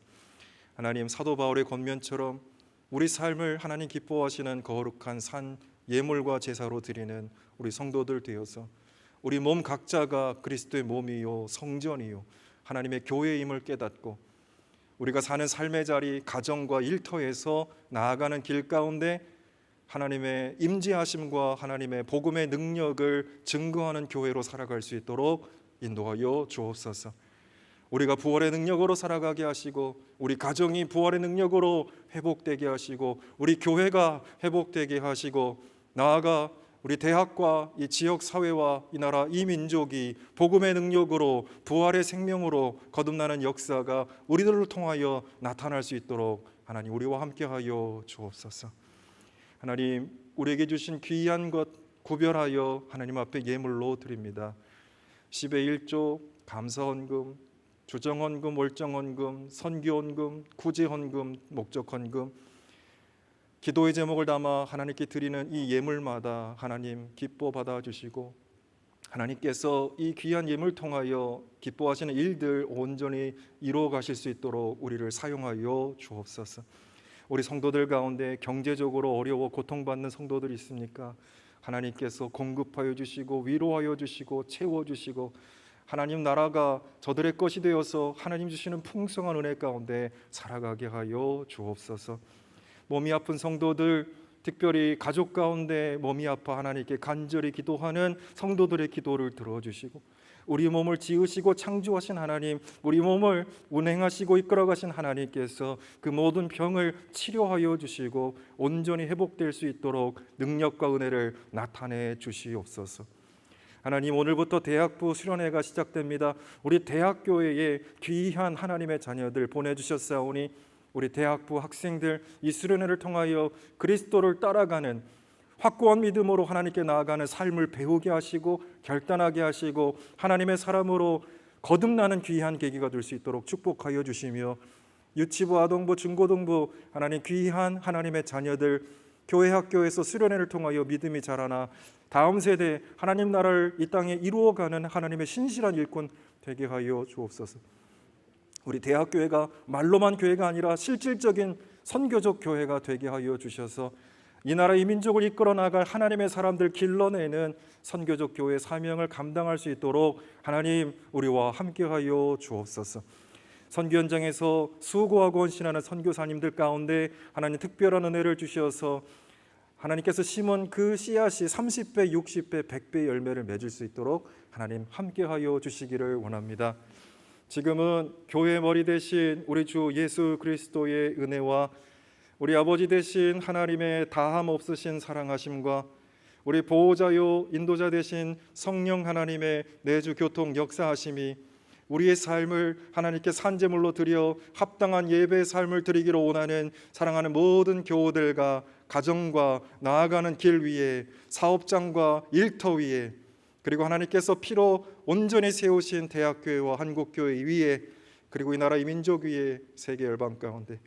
하나님, 사도 바울의 권면처럼 우리 삶을 하나님 기뻐하시는 거룩한 산 예물과 제사로 드리는 우리 성도들 되어서 우리 몸 각자가 그리스도의 몸이요 성전이요 하나님의 교회임을 깨닫고 우리가 사는 삶의 자리, 가정과 일터에서 나아가는 길 가운데 하나님의 임재하심과 하나님의 복음의 능력을 증거하는 교회로 살아갈 수 있도록 인도하여 주옵소서. 우리가 부활의 능력으로 살아가게 하시고 우리 가정이 부활의 능력으로 회복되게 하시고 우리 교회가 회복되게 하시고 나아가 우리 대학과 이 지역 사회와 이 나라 이 민족이 복음의 능력으로 부활의 생명으로 거듭나는 역사가 우리들을 통하여 나타날 수 있도록 하나님 우리와 함께하여 주옵소서. 하나님, 우리에게 주신 귀한 것 구별하여 하나님 앞에 예물로 드립니다. 10의 1조, 감사헌금, 주정헌금, 월정헌금, 선교헌금, 구제헌금, 목적헌금, 기도의 제목을 담아 하나님께 드리는 이 예물마다 하나님 기뻐 받아주시고 하나님께서 이 귀한 예물 통하여 기뻐하시는 일들 온전히 이루어 가실 수 있도록 우리를 사용하여 주옵소서. 우리 성도들 가운데 경제적으로 어려워 고통받는 성도들이 있습니까? 하나님께서 공급하여 주시고 위로하여 주시고 채워주시고 하나님 나라가 저들의 것이 되어서 하나님 주시는 풍성한 은혜 가운데 살아가게 하여 주옵소서. 몸이 아픈 성도들, 특별히 가족 가운데 몸이 아파 하나님께 간절히 기도하는 성도들의 기도를 들어주시고 우리 몸을 지으시고 창조하신 하나님, 우리 몸을 운행하시고 이끌어가신 하나님께서 그 모든 병을 치료하여 주시고 온전히 회복될 수 있도록 능력과 은혜를 나타내 주시옵소서. 하나님, 오늘부터 대학부 수련회가 시작됩니다. 우리 대학교회에 귀한 하나님의 자녀들 보내주셨사오니 우리 대학부 학생들 이 수련회를 통하여 그리스도를 따라가는 확고한 믿음으로 하나님께 나아가는 삶을 배우게 하시고 결단하게 하시고 하나님의 사람으로 거듭나는 귀한 계기가 될 수 있도록 축복하여 주시며 유치부, 아동부, 중고등부 하나님 귀한 하나님의 자녀들 교회 학교에서 수련회를 통하여 믿음이 자라나 다음 세대 하나님 나라를 이 땅에 이루어가는 하나님의 신실한 일꾼 되게 하여 주옵소서. 우리 대학교회가 말로만 교회가 아니라 실질적인 선교적 교회가 되게 하여 주셔서 이 나라 이 민족을 이끌어 나갈 하나님의 사람들 길러내는 선교적 교회 사명을 감당할 수 있도록 하나님 우리와 함께하여 주옵소서. 선교 현장에서 수고하고 헌신하는 선교사님들 가운데 하나님 특별한 은혜를 주셔서 하나님께서 심은 그 씨앗이 30배, 60배, 100배의 열매를 맺을 수 있도록 하나님 함께하여 주시기를 원합니다. 지금은 교회의 머리 대신 우리 주 예수 그리스도의 은혜와 우리 아버지 되신 하나님의 다함 없으신 사랑하심과 우리 보호자요 인도자 되신 성령 하나님의 내주 교통 역사하심이 우리의 삶을 하나님께 산제물로 드려 합당한 예배의 삶을 드리기로 원하는 사랑하는 모든 교우들과 가정과 나아가는 길 위에 사업장과 일터 위에 그리고 하나님께서 피로 온전히 세우신 대학교회와 한국교회 위에 그리고 이 나라 이 민족 위에 세계 열방 가운데